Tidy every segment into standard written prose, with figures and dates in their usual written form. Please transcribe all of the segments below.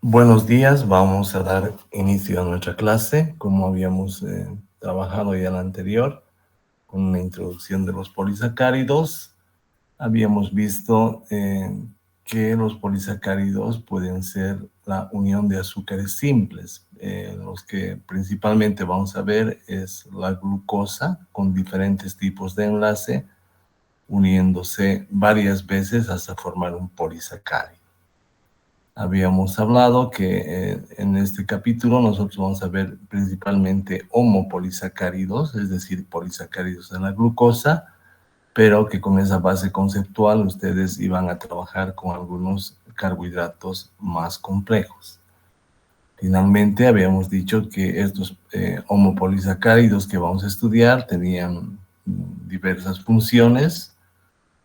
Buenos días, vamos a dar inicio a nuestra clase, como habíamos trabajado ya en la anterior, con una introducción de los polisacáridos. Habíamos visto que los polisacáridos pueden ser la unión de azúcares simples. Los que principalmente vamos a ver es la glucosa con diferentes tipos de enlace, uniéndose varias veces hasta formar un polisacárido. Habíamos hablado que en este capítulo nosotros vamos a ver principalmente homopolisacáridos, es decir, polisacáridos de la glucosa, pero que con esa base conceptual ustedes iban a trabajar con algunos carbohidratos más complejos. Finalmente, habíamos dicho que estos homopolisacáridos que vamos a estudiar tenían diversas funciones,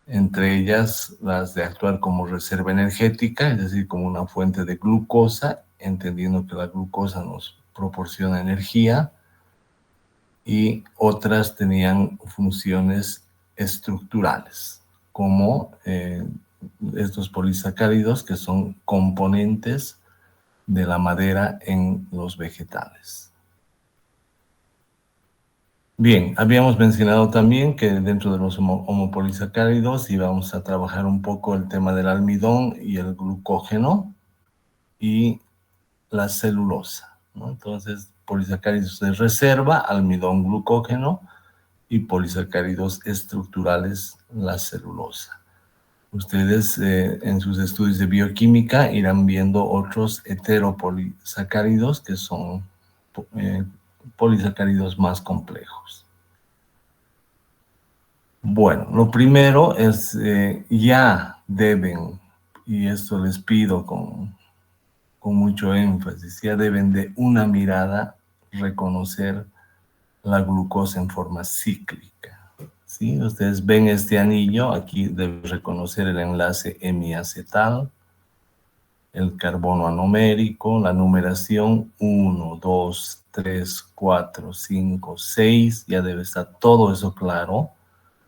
entre ellas las de actuar como reserva energética, es decir, como una fuente de glucosa, entendiendo que la glucosa nos proporciona energía, y otras tenían funciones estructurales, como estos polisacáridos que son componentes de la madera en los vegetales. Bien, habíamos mencionado también que dentro de los homopolisacáridos íbamos a trabajar un poco el tema del almidón y el glucógeno y la celulosa, ¿no? Entonces, polisacáridos de reserva, almidón, glucógeno, y polisacáridos estructurales, la celulosa. Ustedes en sus estudios de bioquímica irán viendo otros heteropolisacáridos que son polisacáridos más complejos. Bueno, lo primero es ya deben, y esto les pido con mucho énfasis, ya deben de una mirada reconocer la glucosa en forma cíclica. ¿Sí? Ustedes ven este anillo, aquí deben reconocer el enlace hemiacetal, el carbono anomérico, la numeración 1, 2, 3, 4, 5, 6, ya debe estar todo eso claro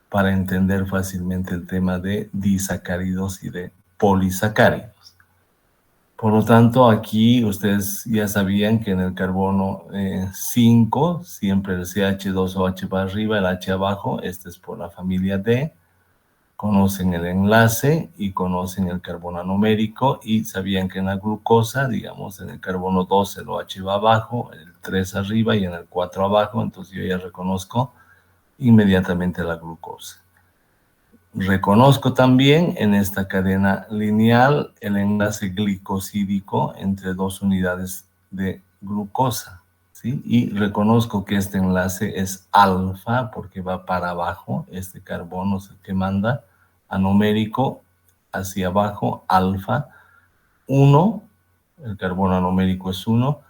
para entender fácilmente el tema de disacáridos y de polisacáridos. Por lo tanto, aquí ustedes ya sabían que en el carbono 5, siempre el CH2OH va arriba, el H abajo, este es por la familia D. Conocen el enlace y conocen el carbono anomérico, y sabían que en la glucosa, digamos, en el carbono 2 el OH va abajo, el 3 arriba y en el 4 abajo, entonces yo ya reconozco inmediatamente la glucosa. Reconozco también en esta cadena lineal el enlace glicosídico entre dos unidades de glucosa, ¿sí? Y reconozco que este enlace es alfa porque va para abajo, este carbono es el que manda, anomérico hacia abajo, alfa, 1, el carbono anomérico es 1,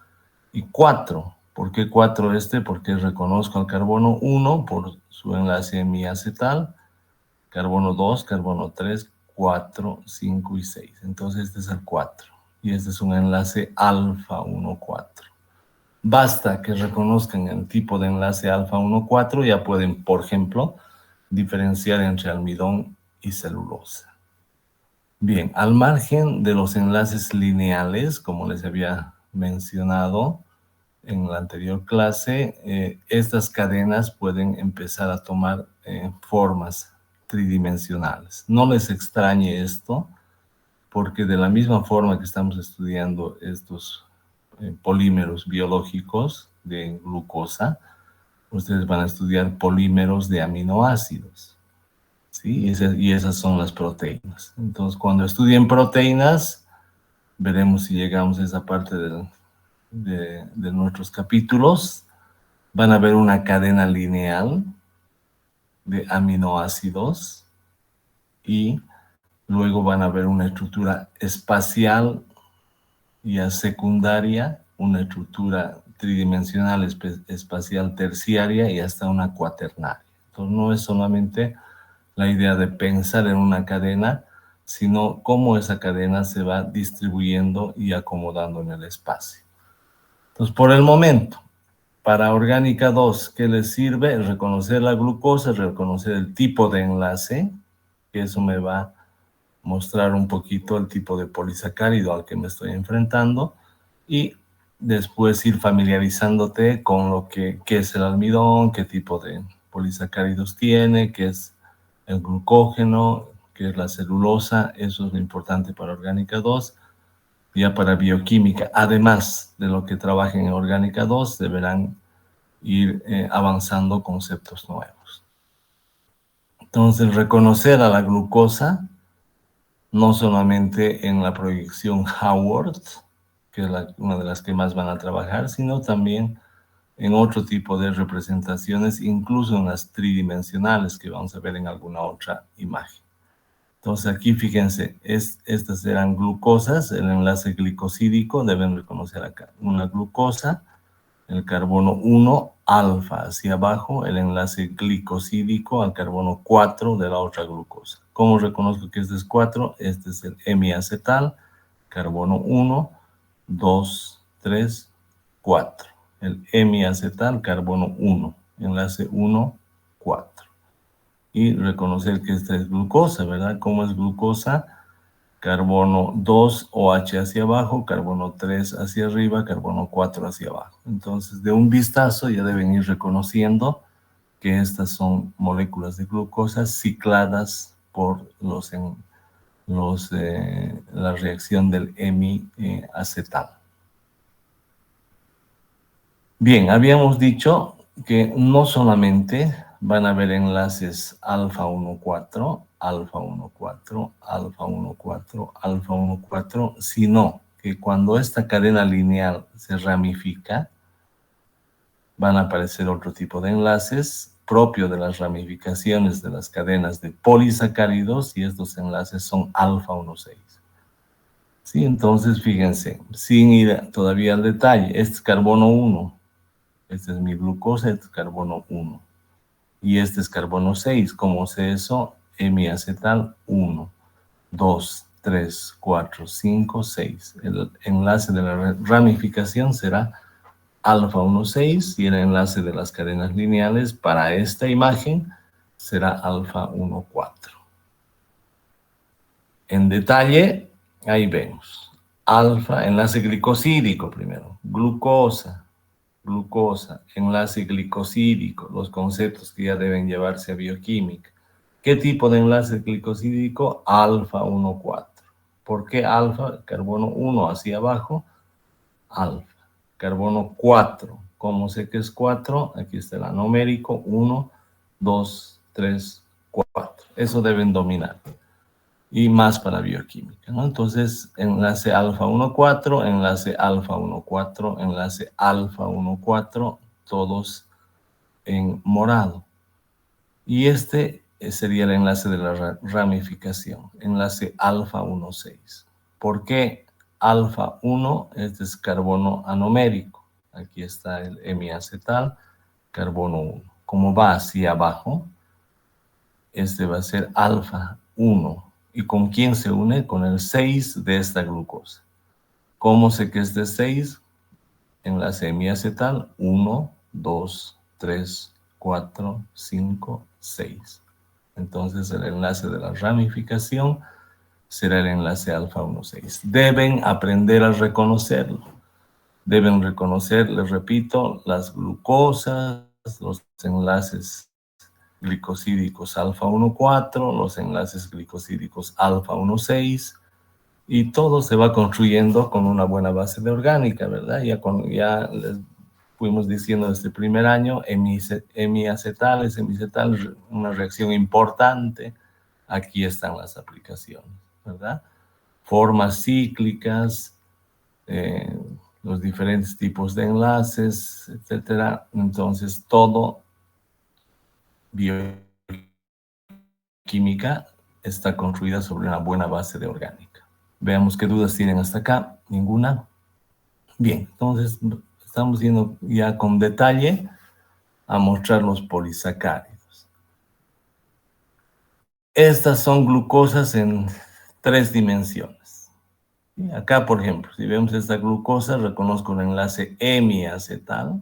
y 4. ¿Por qué 4 este? Porque reconozco al carbono 1 por su enlace hemiacetal, carbono 2, carbono 3, 4, 5 y 6. Entonces este es el 4. Y este es un enlace alfa 1, 4. Basta que reconozcan el tipo de enlace alfa 1, 4, ya pueden, por ejemplo, diferenciar entre almidón y celulosa. Bien, al margen de los enlaces lineales, como les había mencionado en la anterior clase, estas cadenas pueden empezar a tomar formas tridimensionales. No les extrañe esto, porque de la misma forma que estamos estudiando estos polímeros biológicos de glucosa, ustedes van a estudiar polímeros de aminoácidos, ¿sí? Y esas son las proteínas. Entonces, cuando estudien proteínas, veremos si llegamos a esa parte de nuestros capítulos. Van a ver una cadena lineal de aminoácidos y luego van a ver una estructura espacial y secundaria, una estructura tridimensional espacial terciaria y hasta una cuaternaria. Entonces no es solamente la idea de pensar en una cadena, sino cómo esa cadena se va distribuyendo y acomodando en el espacio. Entonces, por el momento, para orgánica 2, ¿qué les sirve? Reconocer la glucosa, reconocer el tipo de enlace, que eso me va mostrar un poquito el tipo de polisacárido al que me estoy enfrentando y después ir familiarizándote con lo que qué es el almidón, qué tipo de polisacáridos tiene, qué es el glucógeno, qué es la celulosa. Eso es lo importante para Orgánica 2. Ya para bioquímica, además de lo que trabajen en Orgánica 2, deberán ir avanzando conceptos nuevos. Entonces, reconocer a la glucosa, no solamente en la proyección Howard, que es una de las que más van a trabajar, sino también en otro tipo de representaciones, incluso en las tridimensionales que vamos a ver en alguna otra imagen. Entonces aquí fíjense, estas eran glucosas, el enlace glicosídico, deben reconocer acá una glucosa, el carbono 1 alfa hacia abajo, el enlace glicosídico al carbono 4 de la otra glucosa. ¿Cómo reconozco que este es 4? Este es el hemiacetal, carbono 1, 2, 3, 4. El hemiacetal, carbono 1, enlace 1, 4. Y reconocer que esta es glucosa, ¿verdad? ¿Cómo es glucosa? Carbono 2 OH hacia abajo, carbono 3 hacia arriba, carbono 4 hacia abajo. Entonces, de un vistazo ya deben ir reconociendo que estas son moléculas de glucosa cicladas por la reacción del hemiacetal. Bien, habíamos dicho que no solamente van a haber enlaces alfa 1,4, alfa 1,4, alfa 1,4, alfa 1,4, sino que cuando esta cadena lineal se ramifica, van a aparecer otro tipo de enlaces propio de las ramificaciones de las cadenas de polisacáridos, y estos enlaces son alfa 1,6. Sí, entonces fíjense, sin ir todavía al detalle, este es carbono 1. Este es mi glucosa, este es carbono 1. Y este es carbono 6. ¿Cómo sé eso? Hemiacetal 1, 2, 3, 4, 5, 6. El enlace de la ramificación será alfa 1,6 y el enlace de las cadenas lineales para esta imagen será alfa 1,4. En detalle, ahí vemos. Alfa, enlace glicosídico primero, glucosa, enlace glicosídico, los conceptos que ya deben llevarse a bioquímica. ¿Qué tipo de enlace glicosídico? Alfa 1,4. ¿Por qué alfa? Carbono 1 hacia abajo, alfa. Carbono 4. ¿Cómo sé que es 4? Aquí está el anomérico, 1, 2, 3, 4. Eso deben dominar. Y más para bioquímica, ¿no? Entonces, enlace alfa 1,4, enlace alfa 1,4, enlace alfa 1,4, todos en morado. Y este sería el enlace de la ramificación, enlace alfa 1,6. ¿Por qué alfa 1? Este es carbono anomérico. Aquí está el hemiacetal, carbono 1. Como va hacia abajo, este va a ser alfa 1. ¿Y con quién se une? Con el 6 de esta glucosa. ¿Cómo sé que es de 6? Enlace hemiacetal, 1, 2, 3, 4, 5, 6. Entonces el enlace de la ramificación será el enlace alfa 1,6. Deben aprender a reconocerlo. Deben reconocer, les repito, las glucosas, los enlaces glicosídicos alfa 1,4, los enlaces glicosídicos alfa 1,6, y todo se va construyendo con una buena base de orgánica, ¿verdad? Ya les fuimos diciendo desde el primer año, hemiacetal, semiacetal, una reacción importante. Aquí están las aplicaciones, ¿verdad? Formas cíclicas, los diferentes tipos de enlaces, etcétera. Entonces, todo bioquímica está construida sobre una buena base de orgánica. Veamos qué dudas tienen hasta acá. ¿Ninguna? Bien, entonces estamos yendo ya con detalle a mostrar los polisacáridos. Estas son glucosas en 3 dimensiones. Y acá, por ejemplo, si vemos esta glucosa, reconozco el enlace hemiacetal.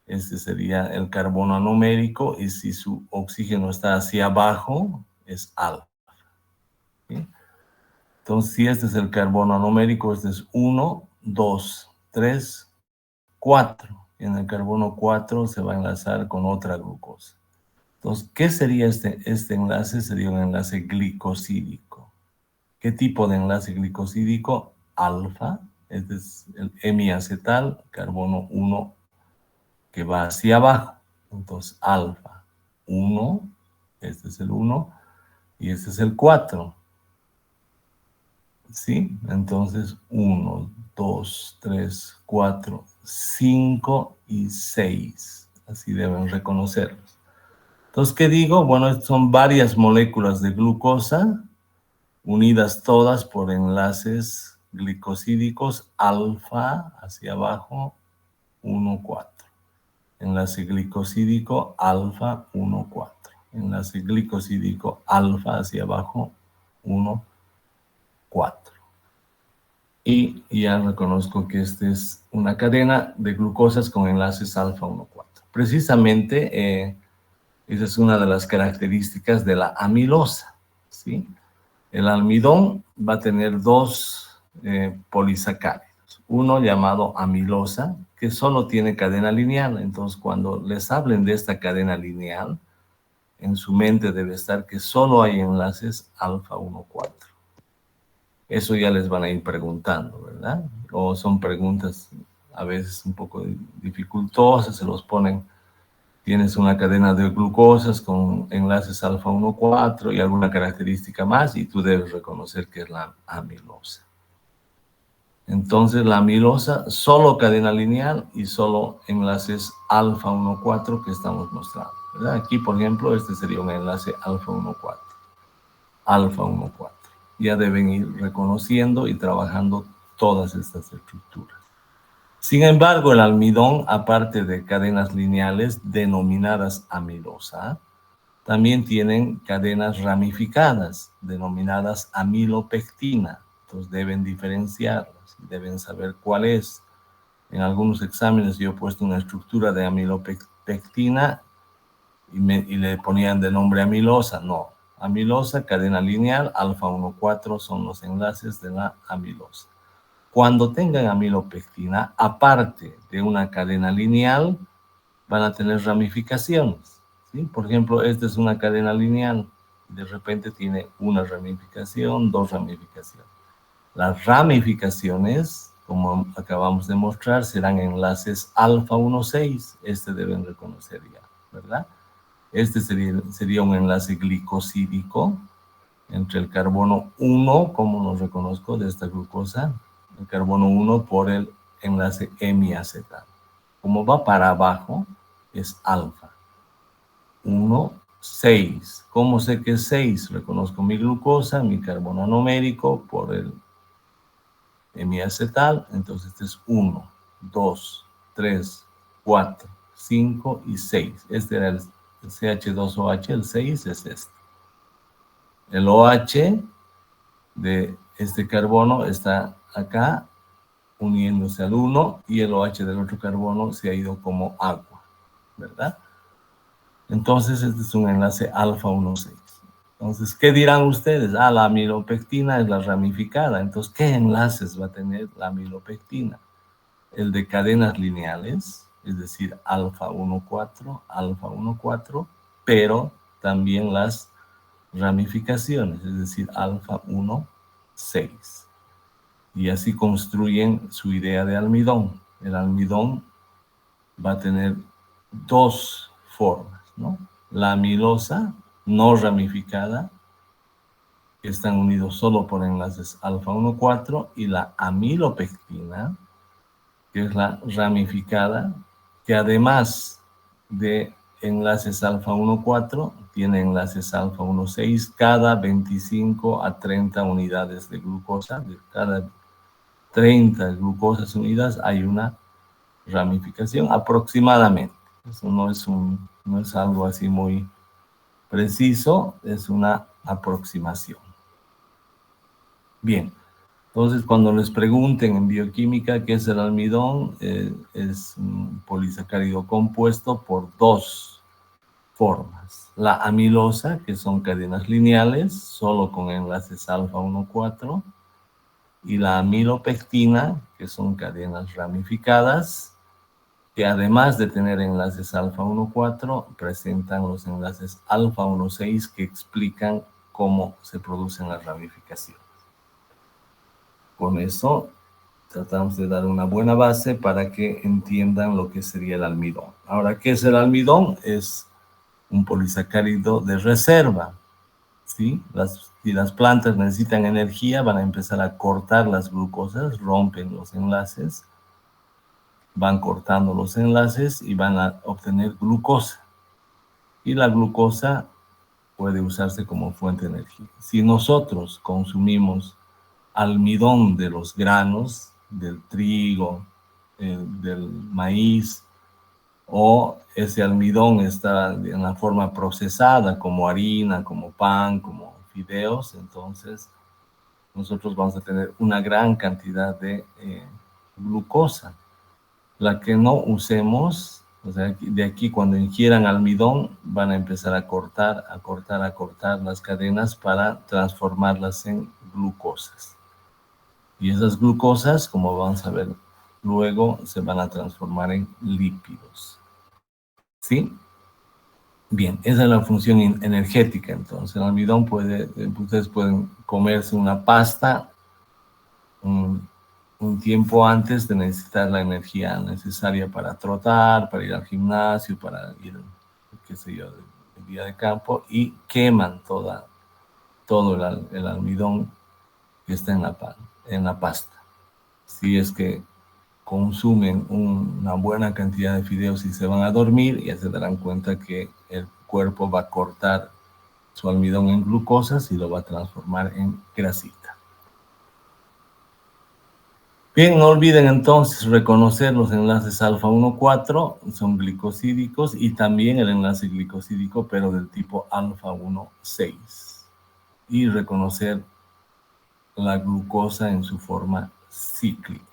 Este sería el carbono anomérico, y si su oxígeno está hacia abajo, es alfa. ¿Sí? Entonces, si este es el carbono anomérico, este es 1, 2, 3, 4. Y en el carbono 4 se va a enlazar con otra glucosa. Entonces, ¿qué sería este enlace? Sería un enlace glicosídico. ¿Qué tipo de enlace glicosídico? Alfa, este es el hemiacetal, carbono 1 que va hacia abajo. Entonces, alfa 1, este es el 1 y este es el 4. ¿Sí? Entonces, 1, 2, 3, 4, 5 y 6. Así deben reconocerlos. Entonces, ¿qué digo? Bueno, son varias moléculas de glucosa unidas todas por enlaces glicosídicos alfa hacia abajo 1, 4. Enlace glicosídico alfa 1, 4. Enlace glicosídico alfa hacia abajo 1, 4. Y ya reconozco que esta es una cadena de glucosas con enlaces alfa 1, 4. Precisamente, esa es una de las características de la amilosa, ¿sí? El almidón va a tener dos polisacáridos. Uno llamado amilosa, que solo tiene cadena lineal. Entonces, cuando les hablen de esta cadena lineal, en su mente debe estar que solo hay enlaces alfa 1, 4. Eso ya les van a ir preguntando, ¿verdad? O son preguntas a veces un poco dificultosas, se los ponen. Tienes una cadena de glucosas con enlaces alfa 1, 4 y alguna característica más y tú debes reconocer que es la amilosa. Entonces la amilosa, solo cadena lineal y solo enlaces alfa 1, 4 que estamos mostrando, ¿verdad? Aquí, por ejemplo, este sería un enlace alfa 1, 4. Alfa 1, 4. Ya deben ir reconociendo y trabajando todas estas estructuras. Sin embargo, el almidón, aparte de cadenas lineales denominadas amilosa, también tienen cadenas ramificadas denominadas amilopectina. Entonces deben diferenciarlas, deben saber cuál es. En algunos exámenes yo he puesto una estructura de amilopectina y le ponían de nombre amilosa. No, amilosa, cadena lineal, alfa 1, 4 son los enlaces de la amilosa. Cuando tengan amilopectina, aparte de una cadena lineal, van a tener ramificaciones, ¿sí? Por ejemplo, esta es una cadena lineal. De repente tiene una ramificación, dos ramificaciones. Las ramificaciones, como acabamos de mostrar, serán enlaces alfa 1, 6. Este deben reconocer ya, ¿verdad? Este sería un enlace glicosídico entre el carbono 1, como lo reconozco de esta glucosa, el carbono 1 por el enlace hemiacetal. Como va para abajo, es alfa. 1, 6. ¿Cómo sé que es 6? Reconozco mi glucosa, mi carbono anomérico por el hemiacetal. Entonces este es 1, 2, 3, 4, 5 y 6. Este era el CH2OH, el 6 es este. El OH de este carbono está acá uniéndose al 1 y el OH del otro carbono se ha ido como agua, ¿verdad? Entonces este es un enlace alfa 1,6. Entonces, ¿qué dirán ustedes? Ah, la amilopectina es la ramificada. Entonces, ¿qué enlaces va a tener la amilopectina? El de cadenas lineales, es decir, alfa 1,4, alfa 1,4, pero también las ramificaciones, es decir, alfa 1,6. Y así construyen su idea de almidón. El almidón va a tener dos formas, ¿no? La amilosa, no ramificada, que están unidos solo por enlaces alfa 1,4, y la amilopectina, que es la ramificada, que además de enlaces alfa 1,4, tiene enlaces alfa 1,6, cada 25 a 30 unidades de glucosa, de cada 30 glucosas unidas hay una ramificación aproximadamente. Eso no es algo así muy preciso, es una aproximación. Bien, entonces cuando les pregunten en bioquímica qué es el almidón, es un polisacárido compuesto por dos formas. La amilosa, que son cadenas lineales, solo con enlaces alfa 1,4, y la amilopectina, que son cadenas ramificadas, que además de tener enlaces alfa 1,4, presentan los enlaces alfa 1,6 que explican cómo se producen las ramificaciones. Con eso tratamos de dar una buena base para que entiendan lo que sería el almidón. Ahora, ¿qué es el almidón? Es un polisacárido de reserva, ¿sí? Si las plantas necesitan energía, van a empezar a cortar las glucosas, rompen los enlaces, van cortando los enlaces y van a obtener glucosa. Y la glucosa puede usarse como fuente de energía. Si nosotros consumimos almidón de los granos, del trigo, del maíz, o ese almidón está en la forma procesada, como harina, como pan, como fideos, entonces nosotros vamos a tener una gran cantidad de glucosa. La que no usemos, o sea, de aquí cuando ingieran almidón, van a empezar a cortar las cadenas para transformarlas en glucosas. Y esas glucosas, como vamos a ver luego, se van a transformar en lípidos. ¿Sí? Bien, esa es la función energética. Entonces, el almidón ustedes pueden comerse una pasta un tiempo antes de necesitar la energía necesaria para trotar, para ir al gimnasio, para ir, qué sé yo, el día de campo, y queman todo el almidón que está en la pasta. Si es que consumen una buena cantidad de fideos y se van a dormir, ya se darán cuenta que el cuerpo va a cortar su almidón en glucosas y lo va a transformar en grasita. Bien, no olviden entonces reconocer los enlaces alfa 1,4, son glicosídicos, y también el enlace glicosídico, pero del tipo alfa 1,6. Y reconocer la glucosa en su forma cíclica.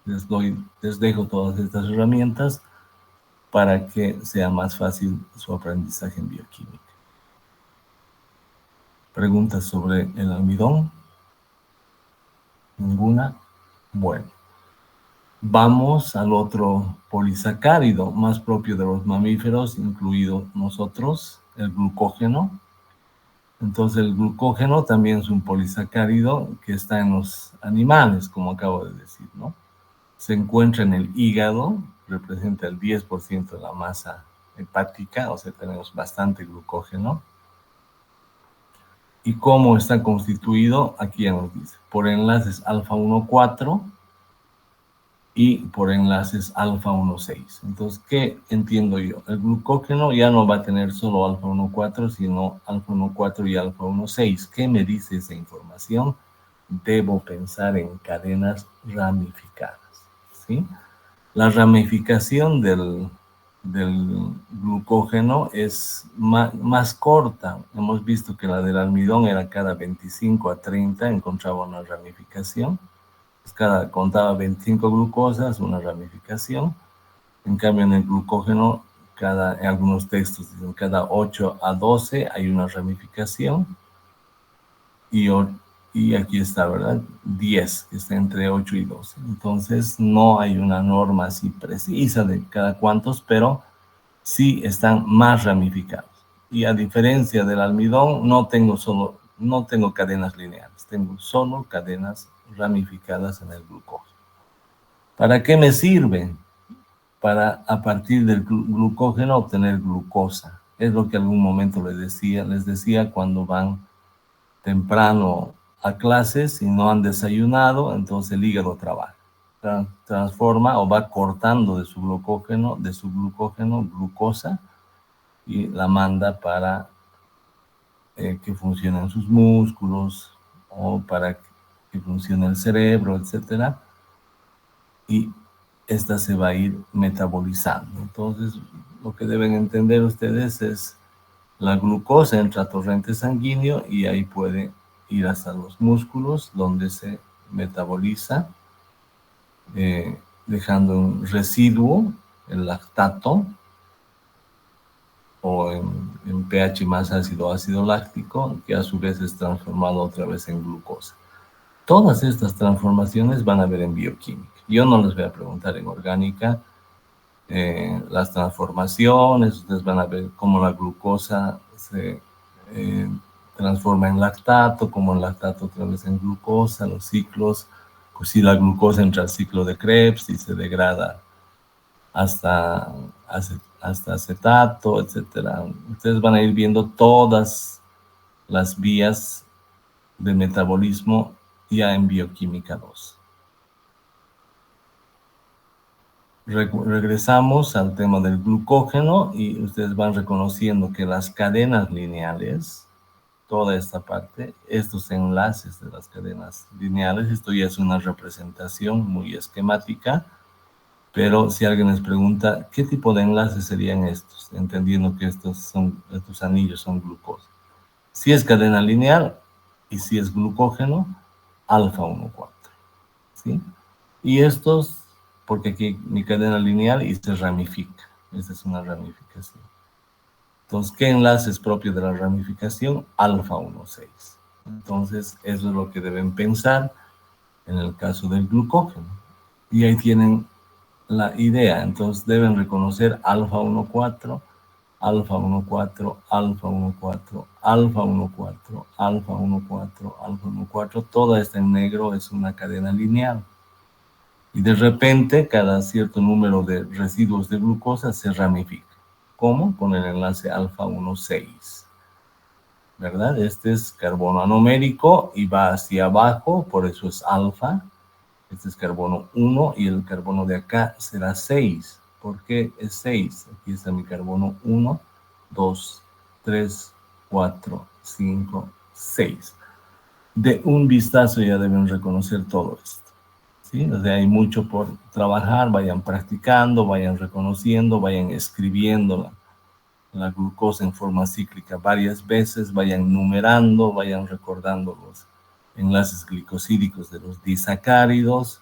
Les dejo todas estas herramientas para que sea más fácil su aprendizaje en bioquímica. ¿Preguntas sobre el almidón? ¿Ninguna? Bueno. Vamos al otro polisacárido más propio de los mamíferos, incluido nosotros, el glucógeno. Entonces el glucógeno también es un polisacárido que está en los animales, como acabo de decir, ¿no? Se encuentra en el hígado, representa el 10% de la masa hepática, o sea, tenemos bastante glucógeno. ¿Y cómo está constituido? Aquí ya nos dice, por enlaces alfa 1,4 y por enlaces alfa 1,6. Entonces, ¿qué entiendo yo? El glucógeno ya no va a tener solo alfa 1,4, sino alfa 1,4 y alfa 1,6. ¿Qué me dice esa información? Debo pensar en cadenas ramificadas, ¿sí? La ramificación del glucógeno es más corta. Hemos visto que la del almidón era cada 25 a 30, encontraba una ramificación. Contaba 25 glucosas, una ramificación. En cambio, en el glucógeno, en algunos textos dicen cada 8 a 12 hay una ramificación. Y aquí está, ¿verdad? 10, que está entre 8 y 12. Entonces, no hay una norma así precisa de cada cuántos, pero sí están más ramificados. Y a diferencia del almidón, no tengo cadenas lineales, tengo solo cadenas ramificadas en el glucógeno. ¿Para qué me sirve? Para, a partir del glucógeno, obtener glucosa. Es lo que algún momento les decía cuando van temprano a clases y no han desayunado, entonces el hígado trabaja. Transforma o va cortando de su glucógeno glucosa y la manda para que funcionen sus músculos o para que funcione el cerebro, etcétera. Y esta se va a ir metabolizando. Entonces, lo que deben entender ustedes es la glucosa entra a torrente sanguíneo y ahí puede ir hasta los músculos donde se metaboliza, dejando un residuo, el lactato, o en pH más ácido, ácido láctico, que a su vez es transformado otra vez en glucosa. Todas estas transformaciones van a ver en bioquímica. Yo no les voy a preguntar en orgánica las transformaciones, ustedes van a ver cómo la glucosa se transforma en lactato, cómo el lactato otra vez en glucosa, los ciclos, pues si la glucosa entra al ciclo de Krebs y se degrada hasta acetato, etcétera. Ustedes van a ir viendo todas las vías de metabolismo ya en bioquímica 2. Regresamos al tema del glucógeno y ustedes van reconociendo que las cadenas lineales, toda esta parte, estos enlaces de las cadenas lineales, esto ya es una representación muy esquemática, pero si alguien les pregunta, ¿qué tipo de enlaces serían estos? Entendiendo que estos anillos son glucosa. Si es cadena lineal y si es glucógeno, alfa 1,4. ¿Sí? Y estos, porque aquí mi cadena lineal y se ramifica. Esta es una ramificación. Entonces, ¿qué enlace es propio de la ramificación? Alfa 1,6. Entonces, eso es lo que deben pensar en el caso del glucógeno. Y ahí tienen la idea. Entonces, deben reconocer alfa 1,4, alfa 1,4, alfa 1,4, alfa 1,4, alfa 1,4, alfa 1,4. Toda esta en negro es una cadena lineal. Y de repente, cada cierto número de residuos de glucosa se ramifica. ¿Cómo? Con el enlace alfa 1,6. ¿Verdad? Este es carbono anomérico y va hacia abajo, por eso es alfa. Este es carbono 1 y el carbono de acá será 6. ¿Por qué es 6? Aquí está mi carbono 1, 2, 3, 4, 5, 6. De un vistazo ya deben reconocer todo esto. ¿Sí? O sea, hay mucho por trabajar, vayan practicando, vayan reconociendo, vayan escribiendo la glucosa en forma cíclica varias veces, vayan numerando, vayan recordando los enlaces glicosídicos de los disacáridos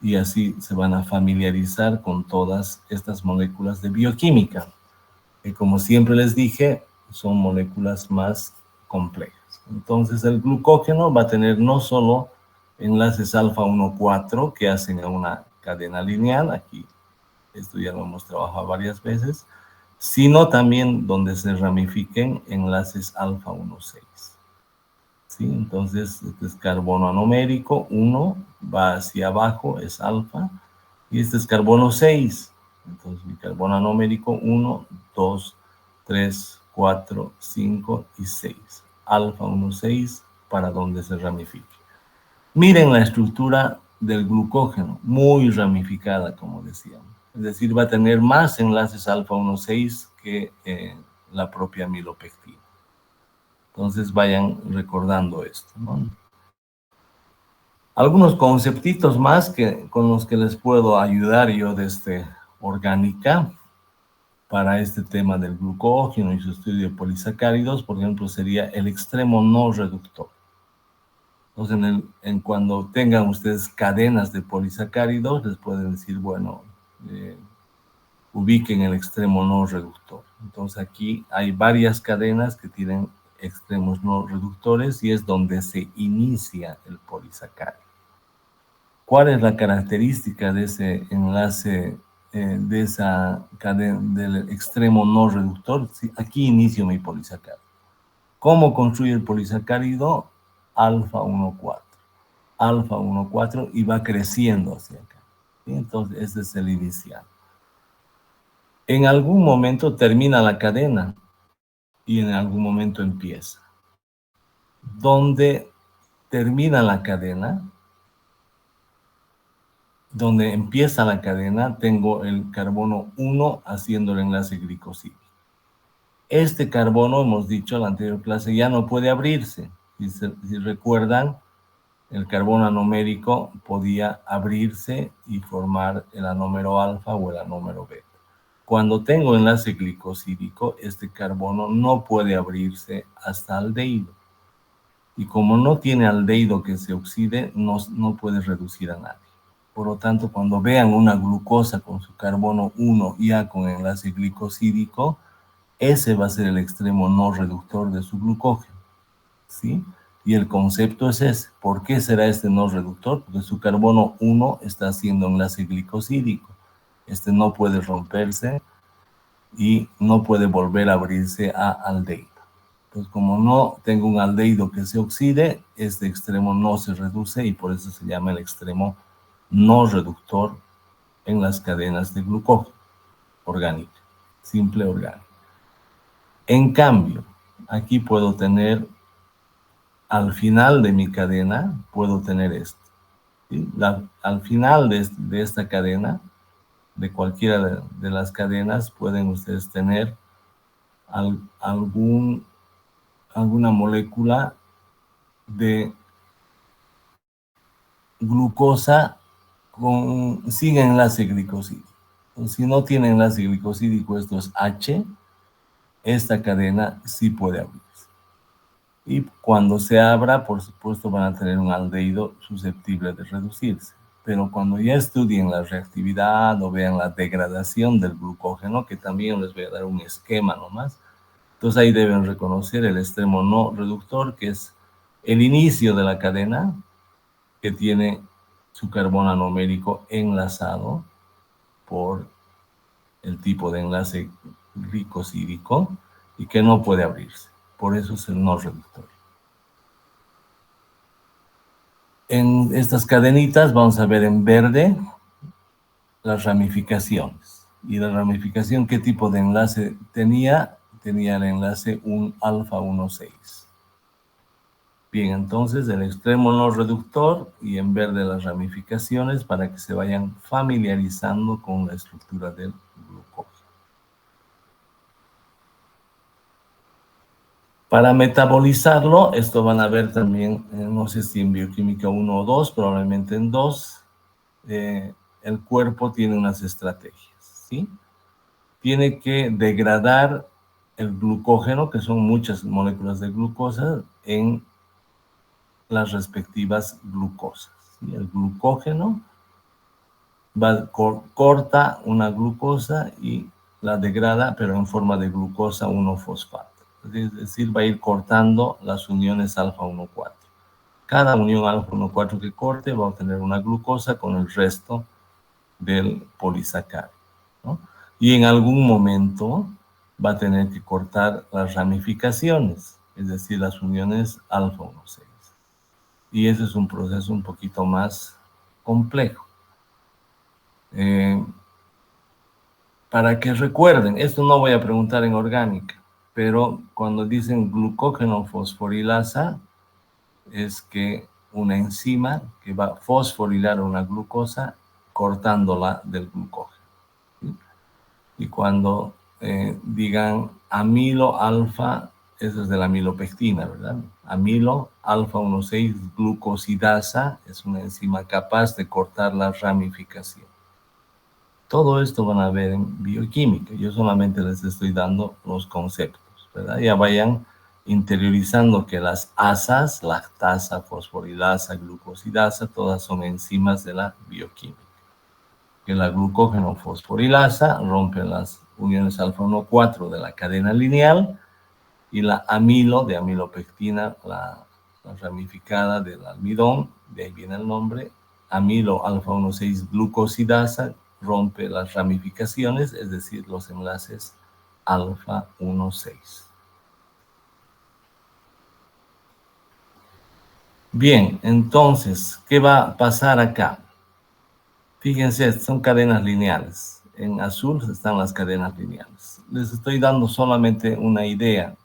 y así se van a familiarizar con todas estas moléculas de bioquímica, que como siempre les dije, son moléculas más complejas. Entonces el glucógeno va a tener no solo enlaces alfa 1,4 que hacen a una cadena lineal, aquí esto ya lo hemos trabajado varias veces, sino también donde se ramifiquen enlaces alfa 1,6. ¿Sí? Entonces, este es carbono anomérico, 1 va hacia abajo, es alfa, y este es carbono 6. Entonces, mi carbono anomérico, 1, 2, 3, 4, 5 y 6. Alfa 1,6 para donde se ramifique. Miren la estructura del glucógeno, muy ramificada, como decíamos. Es decir, va a tener más enlaces alfa 1,6 que la propia amilopectina. Entonces vayan recordando esto, ¿no? Algunos conceptitos más con los que les puedo ayudar yo desde orgánica para este tema del glucógeno y su estudio de polisacáridos, por ejemplo, sería el extremo no reductor. Entonces, cuando tengan ustedes cadenas de polisacáridos, les pueden decir, bueno, ubiquen el extremo no reductor. Entonces, aquí hay varias cadenas que tienen extremos no reductores y es donde se inicia el polisacárido. ¿Cuál es la característica de ese enlace, de esa cadena del extremo no reductor? Sí, aquí inicio mi polisacárido. ¿Cómo construye el polisacárido? Alfa 1,4. Alfa 1,4 y va creciendo hacia acá. ¿Sí? Entonces, ese es el inicial. En algún momento termina la cadena y en algún momento empieza. Donde termina la cadena, donde empieza la cadena, tengo el carbono 1 haciendo el enlace glicosídico. Este carbono, hemos dicho en la anterior clase, ya no puede abrirse. Si recuerdan, el carbono anomérico podía abrirse y formar el anómero alfa o el anómero beta. Cuando tengo enlace glicosídico, este carbono no puede abrirse hasta aldehído. Y como no tiene aldehído que se oxide, no puede reducir a nadie. Por lo tanto, cuando vean una glucosa con su carbono 1 ya con enlace glicosídico, ese va a ser el extremo no reductor de su glucógeno, ¿sí? Y el concepto es ese. ¿Por qué será este no reductor? Porque su carbono 1 está haciendo enlace glicosídico. Este no puede romperse y no puede volver a abrirse a aldehído. Pues como no tengo un aldehído que se oxide, este extremo no se reduce y por eso se llama el extremo no reductor en las cadenas de glucógeno orgánica, simple orgánica. En cambio, aquí puedo tener, al final de mi cadena, puedo tener esto. ¿Sí? Al final de esta cadena, de cualquiera de las cadenas, pueden ustedes tener alguna molécula de glucosa sin enlace glicosídico. Si no tiene enlace glicosídico, esto es H, esta cadena sí puede abrirse. Y cuando se abra, por supuesto, van a tener un aldehído susceptible de reducirse. Pero cuando ya estudien la reactividad o vean la degradación del glucógeno, que también les voy a dar un esquema nomás, entonces ahí deben reconocer el extremo no reductor, que es el inicio de la cadena, que tiene su carbono anomérico enlazado por el tipo de enlace glicosídico y que no puede abrirse. Por eso es el no reductor. En estas cadenitas vamos a ver en verde las ramificaciones. Y la ramificación, ¿qué tipo de enlace tenía? Tenía el enlace un alfa 1,6. Bien, entonces el extremo no reductor y en verde las ramificaciones para que se vayan familiarizando con la estructura del glucógeno. Para metabolizarlo, esto van a ver también, no sé si en bioquímica 1 o 2, probablemente en 2, el cuerpo tiene unas estrategias, ¿sí? Tiene que degradar el glucógeno, que son muchas moléculas de glucosa, en las respectivas glucosas, ¿sí? El glucógeno corta una glucosa y la degrada, pero en forma de glucosa 1-fosfato. Es decir, va a ir cortando las uniones alfa 1,4. Cada unión alfa 1,4 que corte va a obtener una glucosa con el resto del polisacárido, ¿no? Y en algún momento va a tener que cortar las ramificaciones, es decir, las uniones alfa 1,6. Y ese es un proceso un poquito más complejo. Para que recuerden, esto no voy a preguntar en orgánica, pero cuando dicen glucógeno fosforilasa, es que una enzima que va a fosforilar una glucosa cortándola del glucógeno. ¿Sí? Y cuando digan amilo alfa, eso es de la amilopectina, ¿verdad? Amilo alfa 1,6 glucosidasa es una enzima capaz de cortar la ramificación. Todo esto van a ver en bioquímica. Yo solamente les estoy dando los conceptos, ¿verdad? Ya vayan interiorizando que las asas, lactasa, fosforilasa, glucosidasa, todas son enzimas de la bioquímica. Que la glucógeno fosforilasa rompe las uniones alfa 1,4 de la cadena lineal y la amilo de amilopectina, la ramificada del almidón, de ahí viene el nombre, amilo alfa 1,6 glucosidasa, rompe las ramificaciones, es decir, los enlaces alfa 1,6. Bien, entonces, ¿qué va a pasar acá? Fíjense, son cadenas lineales. En azul están las cadenas lineales. Les estoy dando solamente una idea,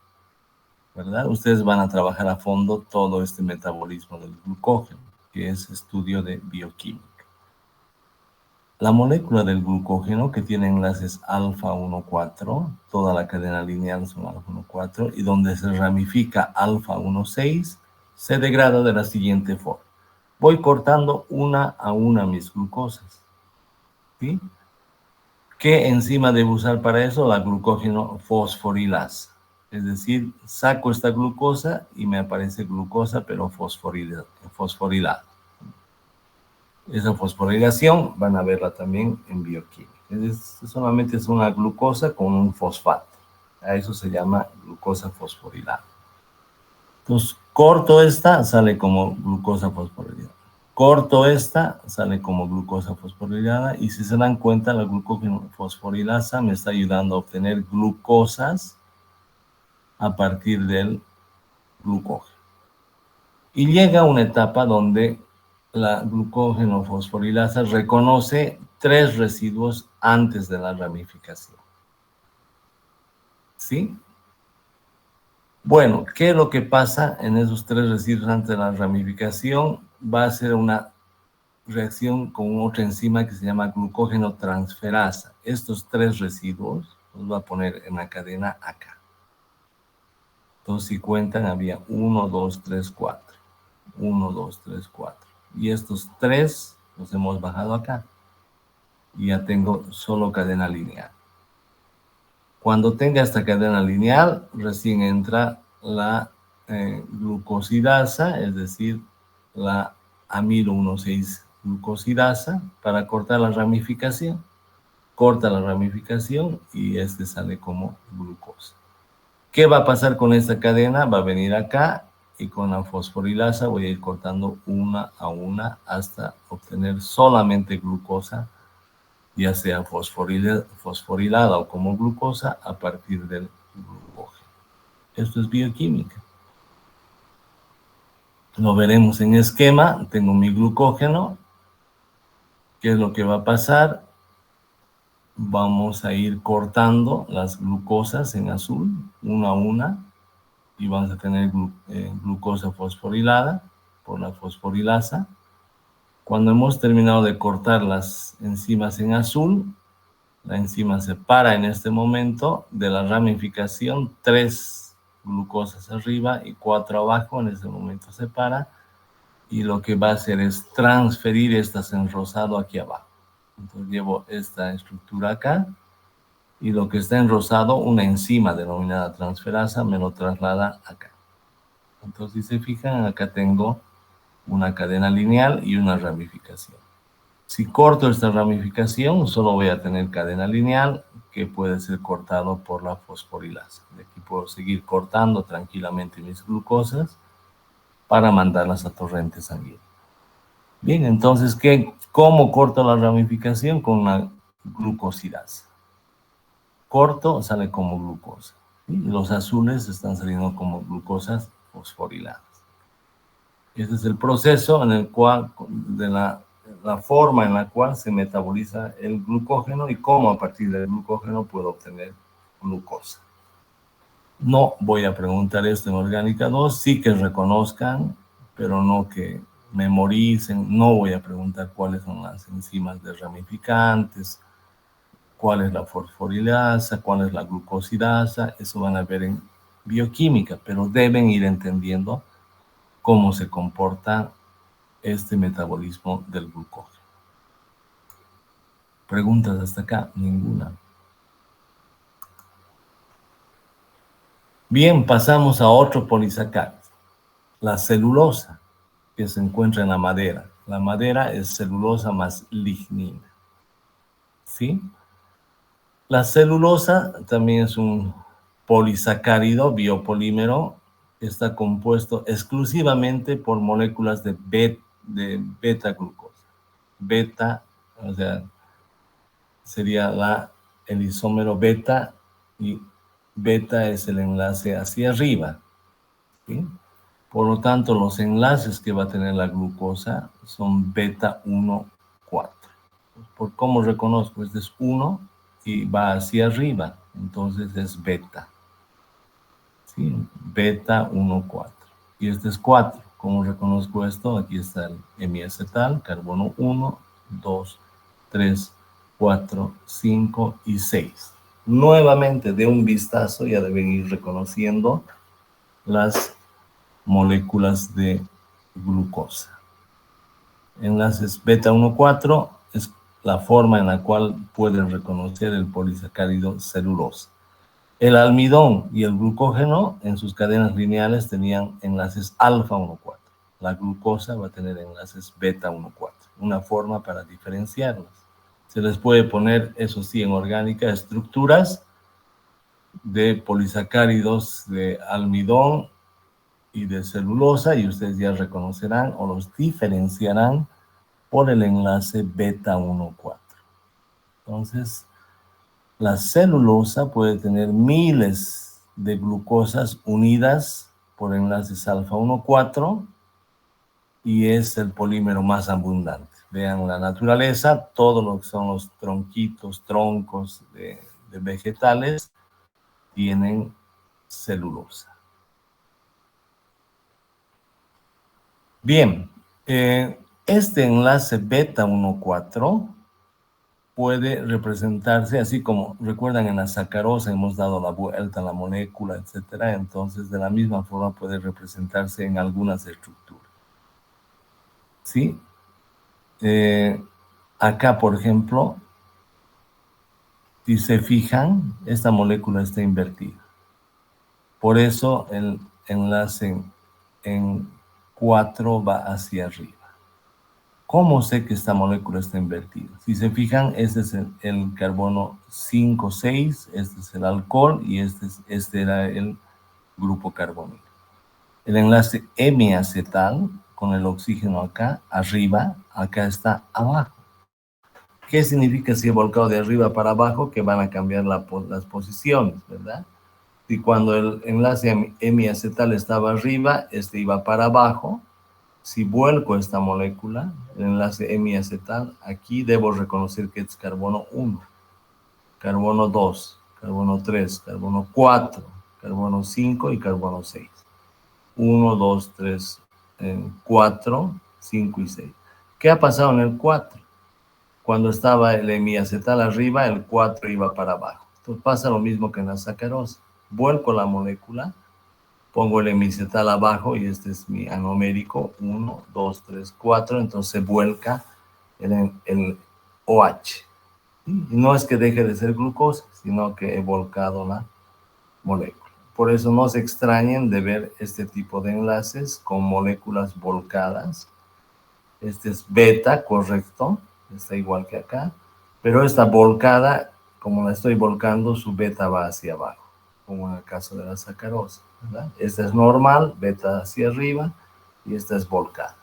¿verdad? Ustedes van a trabajar a fondo todo este metabolismo del glucógeno, que es estudio de bioquímica. La molécula del glucógeno, que tiene enlaces alfa 1,4, toda la cadena lineal son alfa 1,4, y donde se ramifica alfa 1,6, se degrada de la siguiente forma. Voy cortando una a una mis glucosas, ¿sí? ¿Qué enzima debo usar para eso? La glucógeno fosforilasa. Es decir, saco esta glucosa y me aparece glucosa, pero fosforilada. Esa fosforilación van a verla también en bioquímica. Solamente es una glucosa con un fosfato. A eso se llama glucosa fosforilada. Entonces, corto esta, sale como glucosa fosforilada. Corto esta, sale como glucosa fosforilada. Y si se dan cuenta, la glucosa fosforilasa me está ayudando a obtener glucosas a partir del glucógeno. Y llega una etapa donde la glucógeno fosforilasa reconoce 3 residuos antes de la ramificación. ¿Sí? Bueno, ¿qué es lo que pasa en esos 3 residuos antes de la ramificación? Va a ser una reacción con otra enzima que se llama glucógeno transferasa. Estos 3 residuos los voy a poner en la cadena acá. Entonces, si cuentan, había 1, 2, 3, 4. 1, 2, 3, 4. Y estos 3 los hemos bajado acá. Y ya tengo solo cadena lineal. Cuando tenga esta cadena lineal, recién entra la glucosidasa, es decir, la amilo 1,6 glucosidasa, para cortar la ramificación. Corta la ramificación y este sale como glucosa. ¿Qué va a pasar con esta cadena? Va a venir acá y con la fosforilasa voy a ir cortando una a una hasta obtener solamente glucosa, ya sea fosforilada o como glucosa a partir del glucógeno. Esto es bioquímica. Lo veremos en esquema. Tengo mi glucógeno. ¿Qué es lo que va a pasar? Vamos a ir cortando las glucosas en azul, una a una, y vamos a tener glucosa fosforilada por la fosforilasa. Cuando hemos terminado de cortar las enzimas en azul, la enzima se para en este momento de la ramificación, 3 glucosas arriba y 4 abajo, en este momento se para, y lo que va a hacer es transferir estas en rosado aquí abajo. Entonces llevo esta estructura acá, y lo que está en rosado, una enzima denominada transferasa, me lo traslada acá. Entonces, si se fijan, acá tengo una cadena lineal y una ramificación. Si corto esta ramificación, solo voy a tener cadena lineal que puede ser cortado por la fosforilasa. De aquí puedo seguir cortando tranquilamente mis glucosas para mandarlas a torrente sanguíneo. Bien, entonces, ¿cómo corto la ramificación? Con la glucosidasa. Corto sale como glucosa. ¿Sí? Los azules están saliendo como glucosas fosforiladas. Ese es el proceso en el cual, de la forma en la cual se metaboliza el glucógeno y cómo a partir del glucógeno puedo obtener glucosa. No voy a preguntar esto en Orgánica 2, sí que reconozcan, pero no que memoricen. No voy a preguntar cuáles son las enzimas de ramificantes, cuál es la fosforilasa, cuál es la glucosidasa. Eso van a ver en bioquímica, pero deben ir entendiendo cómo se comporta este metabolismo del glucógeno. ¿Preguntas hasta acá? Ninguna. Bien, pasamos a otro polisacárido, la celulosa, que se encuentra en la madera. La madera es celulosa más lignina. ¿Sí? La celulosa también es un polisacárido biopolímero que está compuesto exclusivamente por moléculas de beta-glucosa. Beta, o sea, sería el isómero beta, y beta es el enlace hacia arriba. ¿Sí? Por lo tanto, los enlaces que va a tener la glucosa son beta 1, 4. ¿Por cómo reconozco? Este es 1 y va hacia arriba, entonces es beta. ¿Sí? Beta 1, 4. Y este es 4. ¿Cómo reconozco esto? Aquí está el hemiacetal, carbono 1, 2, 3, 4, 5 y 6. Nuevamente, de un vistazo ya deben ir reconociendo las moléculas de glucosa. Enlaces beta 1, 4 es la forma en la cual pueden reconocer el polisacárido celulosa. El almidón y el glucógeno en sus cadenas lineales tenían enlaces alfa 1, 4. La glucosa va a tener enlaces beta 1, 4. Una forma para diferenciarlas. Se les puede poner, eso sí, en orgánica, estructuras de polisacáridos de almidón y de celulosa, y ustedes ya reconocerán o los diferenciarán por el enlace beta 1,4. Entonces, la celulosa puede tener miles de glucosas unidas por enlaces alfa 1,4 y es el polímero más abundante. Vean la naturaleza, todo lo que son los tronquitos, troncos de vegetales tienen celulosa. Bien, este enlace beta 1,4 puede representarse, así como recuerdan en la sacarosa hemos dado la vuelta a la molécula, etcétera. Entonces, de la misma forma puede representarse en algunas estructuras. ¿Sí? Acá, por ejemplo, si se fijan, esta molécula está invertida. Por eso el enlace en 4 va hacia arriba. ¿Cómo sé que esta molécula está invertida? Si se fijan, este es el carbono 5,6, este es el alcohol y este era el grupo carbónico. El enlace hemiacetal con el oxígeno acá, arriba, acá está abajo. ¿Qué significa si he volcado de arriba para abajo? Que van a cambiar las posiciones, ¿verdad? Y cuando el enlace hemiacetal estaba arriba, este iba para abajo. Si vuelco esta molécula, el enlace hemiacetal, aquí debo reconocer que es carbono 1, carbono 2, carbono 3, carbono 4, carbono 5 y carbono 6. 1, 2, 3, 4, 5 y 6. ¿Qué ha pasado en el 4? Cuando estaba el hemiacetal arriba, el 4 iba para abajo. Entonces pasa lo mismo que en la sacarosa. Vuelco la molécula, pongo el hemiacetal abajo y este es mi anomérico, 1, 2, 3, 4, entonces se vuelca el OH. Y no es que deje de ser glucosa, sino que he volcado la molécula. Por eso no se extrañen de ver este tipo de enlaces con moléculas volcadas. Este es beta, correcto, está igual que acá, pero esta volcada, como la estoy volcando, su beta va hacia abajo, como en el caso de la sacarosa, ¿verdad? Esta es normal, beta hacia arriba, y esta es volcada.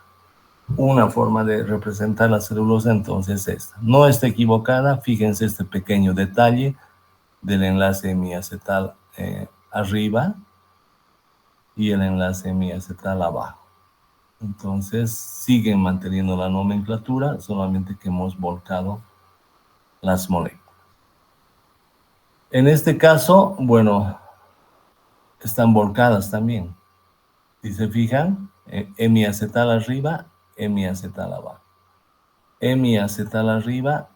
Una forma de representar la celulosa entonces es esta. No está equivocada, fíjense este pequeño detalle del enlace hemiacetal arriba y el enlace hemiacetal abajo. Entonces siguen manteniendo la nomenclatura, solamente que hemos volcado las moléculas. En este caso, bueno, están volcadas también. Si se fijan, hemiacetal arriba, hemiacetal abajo. Hemiacetal arriba,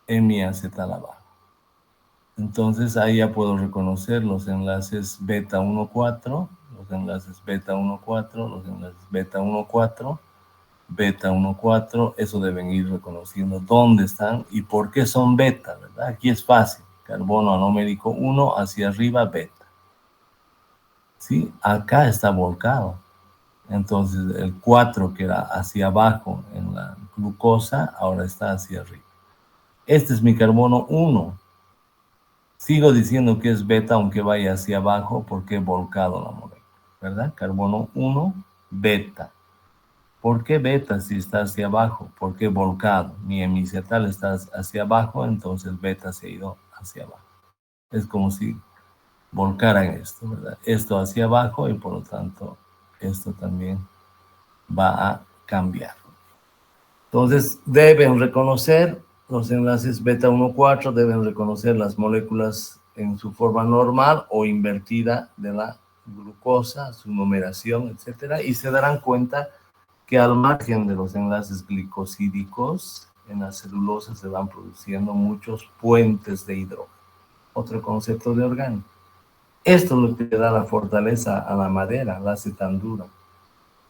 hemiacetal abajo. Entonces ahí ya puedo reconocer los enlaces beta 1,4, los enlaces beta 1,4, los enlaces beta 1,4, beta 1,4, eso deben ir reconociendo dónde están y por qué son beta, ¿verdad? Aquí es fácil, carbono anomérico 1 hacia arriba, beta. ¿Sí? Acá está volcado. Entonces el 4 que era hacia abajo en la glucosa, ahora está hacia arriba. Este es mi carbono 1. Sigo diciendo que es beta aunque vaya hacia abajo porque he volcado la molécula, ¿verdad? Carbono 1, beta. ¿Por qué beta si está hacia abajo? Porque he volcado. Mi hemiacetal está hacia abajo, entonces beta se ha ido hacia abajo. Es como si volcaran esto, ¿verdad? Esto hacia abajo y por lo tanto esto también va a cambiar. Entonces deben reconocer los enlaces beta 1,4, deben reconocer las moléculas en su forma normal o invertida de la glucosa, su numeración, etcétera, y se darán cuenta que al margen de los enlaces glicosídicos, en la celulosa se van produciendo muchos puentes de hidrógeno. Otro concepto de orgánico. Esto es lo que le da la fortaleza a la madera, la hace tan dura.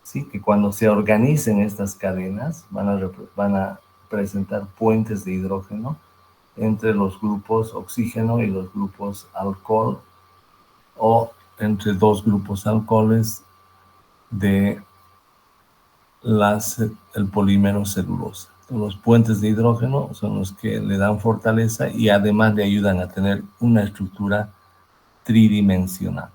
¿Sí? Que cuando se organicen estas cadenas, van a presentar puentes de hidrógeno entre los grupos oxígeno y los grupos alcohol, o entre dos grupos alcoholes de el polímero celulosa. Los puentes de hidrógeno son los que le dan fortaleza y además le ayudan a tener una estructura tridimensional.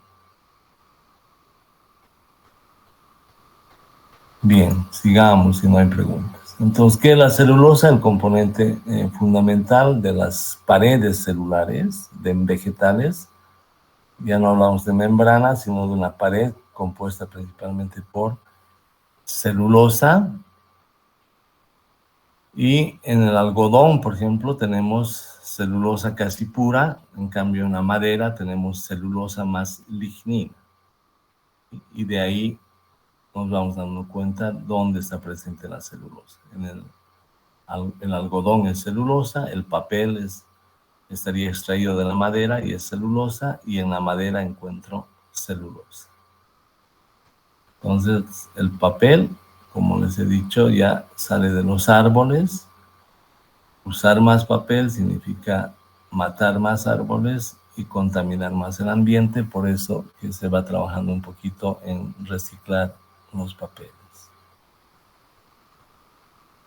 Bien, sigamos si no hay preguntas. Entonces, ¿qué es la celulosa? El componente fundamental de las paredes celulares, de vegetales. Ya no hablamos de membrana, sino de una pared compuesta principalmente por celulosa. Y en el algodón, por ejemplo, tenemos celulosa casi pura, en cambio en la madera tenemos celulosa más lignina. Y de ahí nos vamos dando cuenta dónde está presente la celulosa. El algodón es celulosa, el papel estaría extraído de la madera y es celulosa, y en la madera encuentro celulosa. Entonces, el papel, como les he dicho, ya sale de los árboles. Usar más papel significa matar más árboles y contaminar más el ambiente, por eso que se va trabajando un poquito en reciclar los papeles.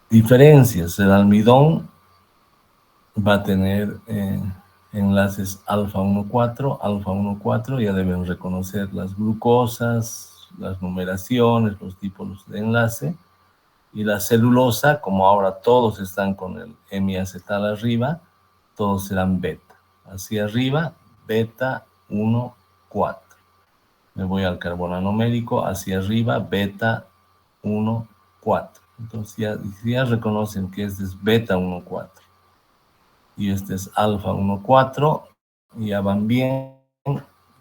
Diferencias: el almidón va a tener enlaces alfa 1,4, alfa 1,4, ya deben reconocer las glucosas, las numeraciones, los tipos de enlace. Y la celulosa, como ahora todos están con el hemiacetal arriba, todos serán beta. Hacia arriba, beta 1,4. Me voy al carbono numérico, hacia arriba, beta 1,4. Entonces ya reconocen que este es beta 1,4 y este es alfa 1,4, y ya van bien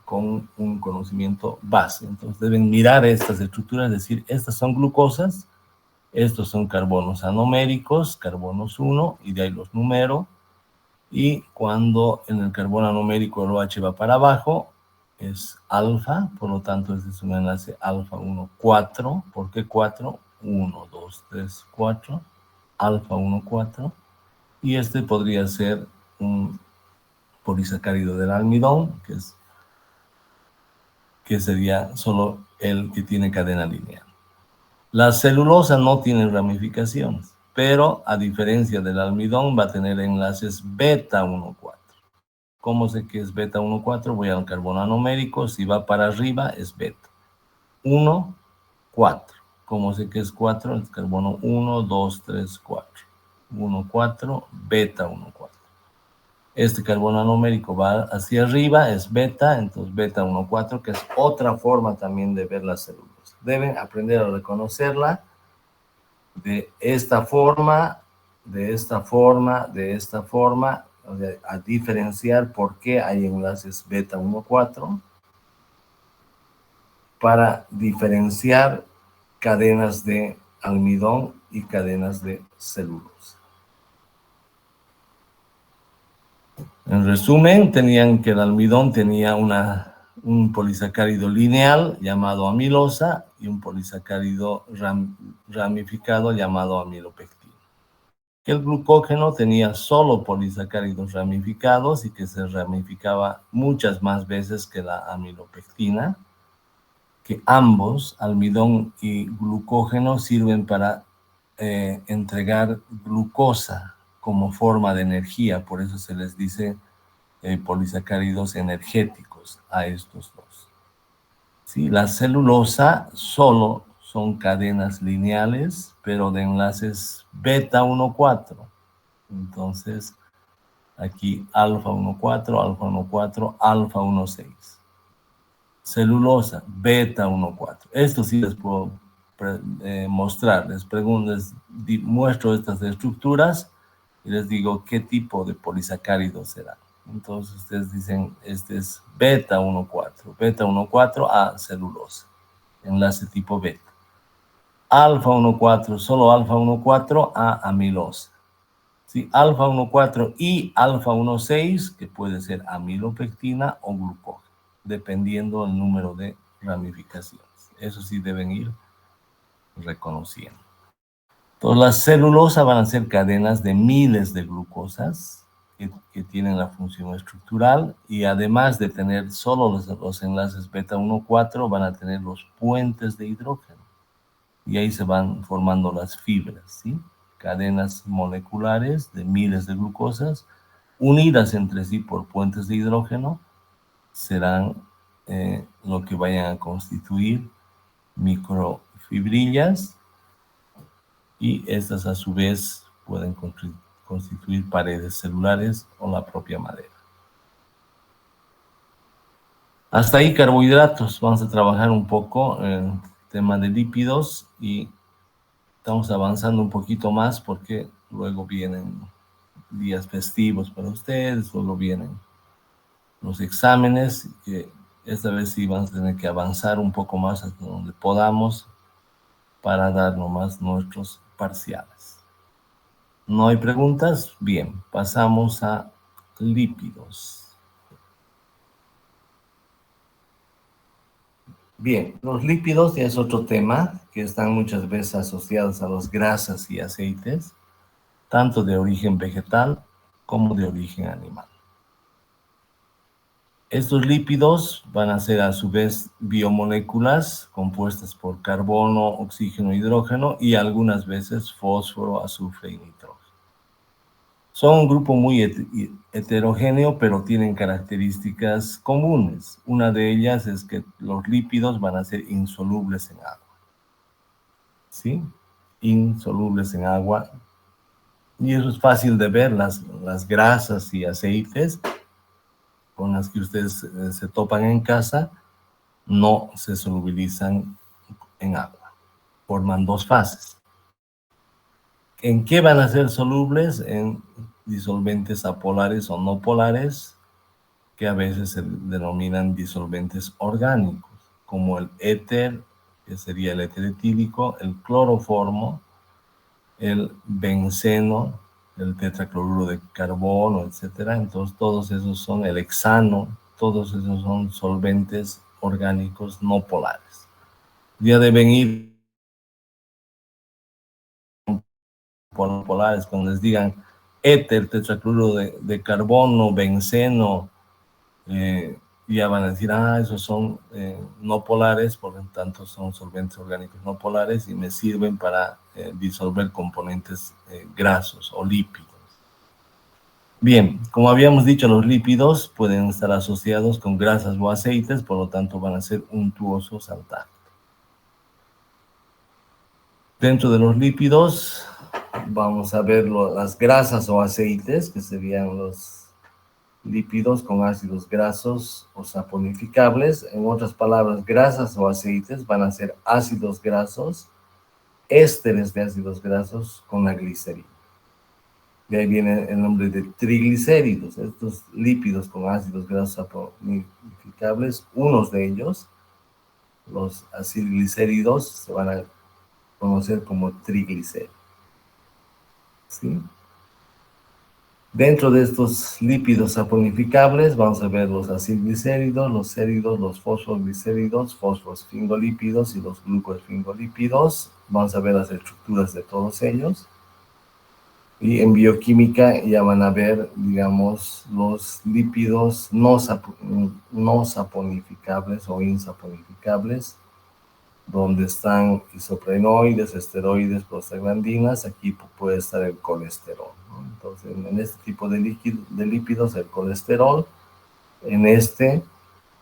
con un conocimiento base. Entonces deben mirar estas estructuras, decir, estas son glucosas, estos son carbonos anoméricos, carbonos 1, y de ahí los numero. Y cuando en el carbono anomérico el OH va para abajo, es alfa, por lo tanto este es un enlace alfa 1,4. ¿Por qué 4? 1, 2, 3, 4. Alfa 1,4. Y este podría ser un polisacárido del almidón, que sería solo el que tiene cadena lineal. La celulosa no tiene ramificaciones, pero a diferencia del almidón va a tener enlaces beta 1,4. ¿Cómo sé que es beta 1,4? Voy al carbono anomérico, si va para arriba es beta. 1, 4. ¿Cómo sé que es 4? El carbono 1, 2, 3, 4. 1, 4, beta 1,4. Este carbono anomérico va hacia arriba, es beta, entonces beta 1,4, que es otra forma también de ver la celulosa. Deben aprender a reconocerla de esta forma, de esta forma, de esta forma, o sea, a diferenciar por qué hay enlaces beta 1,4, para diferenciar cadenas de almidón y cadenas de celulosa. En resumen, tenían que el almidón tenía un polisacárido lineal llamado amilosa y un polisacárido ramificado llamado amilopectina. Que el glucógeno tenía solo polisacáridos ramificados y que se ramificaba muchas más veces que la amilopectina, que ambos, almidón y glucógeno, sirven para entregar glucosa como forma de energía, por eso se les dice polisacáridos energéticos a estos dos. ¿Sí? La celulosa solo son cadenas lineales, pero de enlaces beta 1,4. Entonces, aquí alfa 1,4, alfa 1,4, alfa 1,6. Celulosa, beta 1,4. Esto sí les puedo mostrar. Les pregunto, muestro estas estructuras y les digo qué tipo de polisacárido será. Entonces ustedes dicen, este es beta 1,4. Beta 1,4 a celulosa. Enlace tipo beta. Alfa 1,4, solo alfa 1,4 a amilosa. ¿Sí? Alfa 1,4 y alfa 1,6, que puede ser amilopectina o glucógeno, dependiendo del número de ramificaciones. Eso sí deben ir reconociendo. Entonces, las celulosas van a ser cadenas de miles de glucosas que tienen la función estructural, y además de tener solo los enlaces beta 1,4, van a tener los puentes de hidrógeno. Y ahí se van formando las fibras, ¿sí? Cadenas moleculares de miles de glucosas unidas entre sí por puentes de hidrógeno, serán lo que vayan a constituir microfibrillas, y estas a su vez pueden constituir paredes celulares o la propia madera. Hasta ahí carbohidratos. Vamos a trabajar un poco en el tema de lípidos y estamos avanzando un poquito más porque luego vienen días festivos para ustedes, luego vienen los exámenes, que esta vez sí vamos a tener que avanzar un poco más hasta donde podamos para dar nomás nuestros parciales. ¿No hay preguntas? Bien, pasamos a lípidos. Bien, los lípidos ya es otro tema que están muchas veces asociados a las grasas y aceites, tanto de origen vegetal como de origen animal. Estos lípidos van a ser a su vez biomoléculas compuestas por carbono, oxígeno, hidrógeno y algunas veces fósforo, azufre y nitrógeno. Son un grupo muy heterogéneo, pero tienen características comunes. Una de ellas es que los lípidos van a ser insolubles en agua. ¿Sí? Insolubles en agua. Y eso es fácil de ver, las grasas y aceites con las que ustedes se topan en casa no se solubilizan en agua. Forman dos fases. ¿En qué van a ser solubles? En disolventes apolares o no polares, que a veces se denominan disolventes orgánicos, como el éter, que sería el éter etílico, el cloroformo, el benceno, el tetracloruro de carbono, etcétera. Entonces todos esos son el hexano, todos esos son solventes orgánicos no polares. Ya deben ir polares, cuando les digan éter, tetracloruro de carbono, benceno, ya van a decir, esos son no polares, por lo tanto son solventes orgánicos no polares y me sirven para disolver componentes grasos o lípidos. Bien, como habíamos dicho, los lípidos pueden estar asociados con grasas o aceites, por lo tanto van a ser untuosos al tacto. Dentro de los lípidos vamos a ver las grasas o aceites, que serían los lípidos con ácidos grasos o saponificables. En otras palabras, grasas o aceites van a ser ácidos grasos, ésteres de ácidos grasos con la glicerina. De ahí viene el nombre de triglicéridos. Estos lípidos con ácidos grasos saponificables, unos de ellos, los acilglicéridos, se van a conocer como triglicéridos. ¿Sí? Dentro de estos lípidos saponificables vamos a ver los acilglicéridos, los séridos, los fosfoglicéridos, fosfosfingolípidos y los glucosfingolípidos. Vamos a ver las estructuras de todos ellos. Y en bioquímica ya van a ver, digamos, los lípidos no saponificables o insaponificables, donde están isoprenoides, esteroides, prostaglandinas. Aquí puede estar el colesterol, ¿no? Entonces, en este tipo de lípidos, el colesterol, en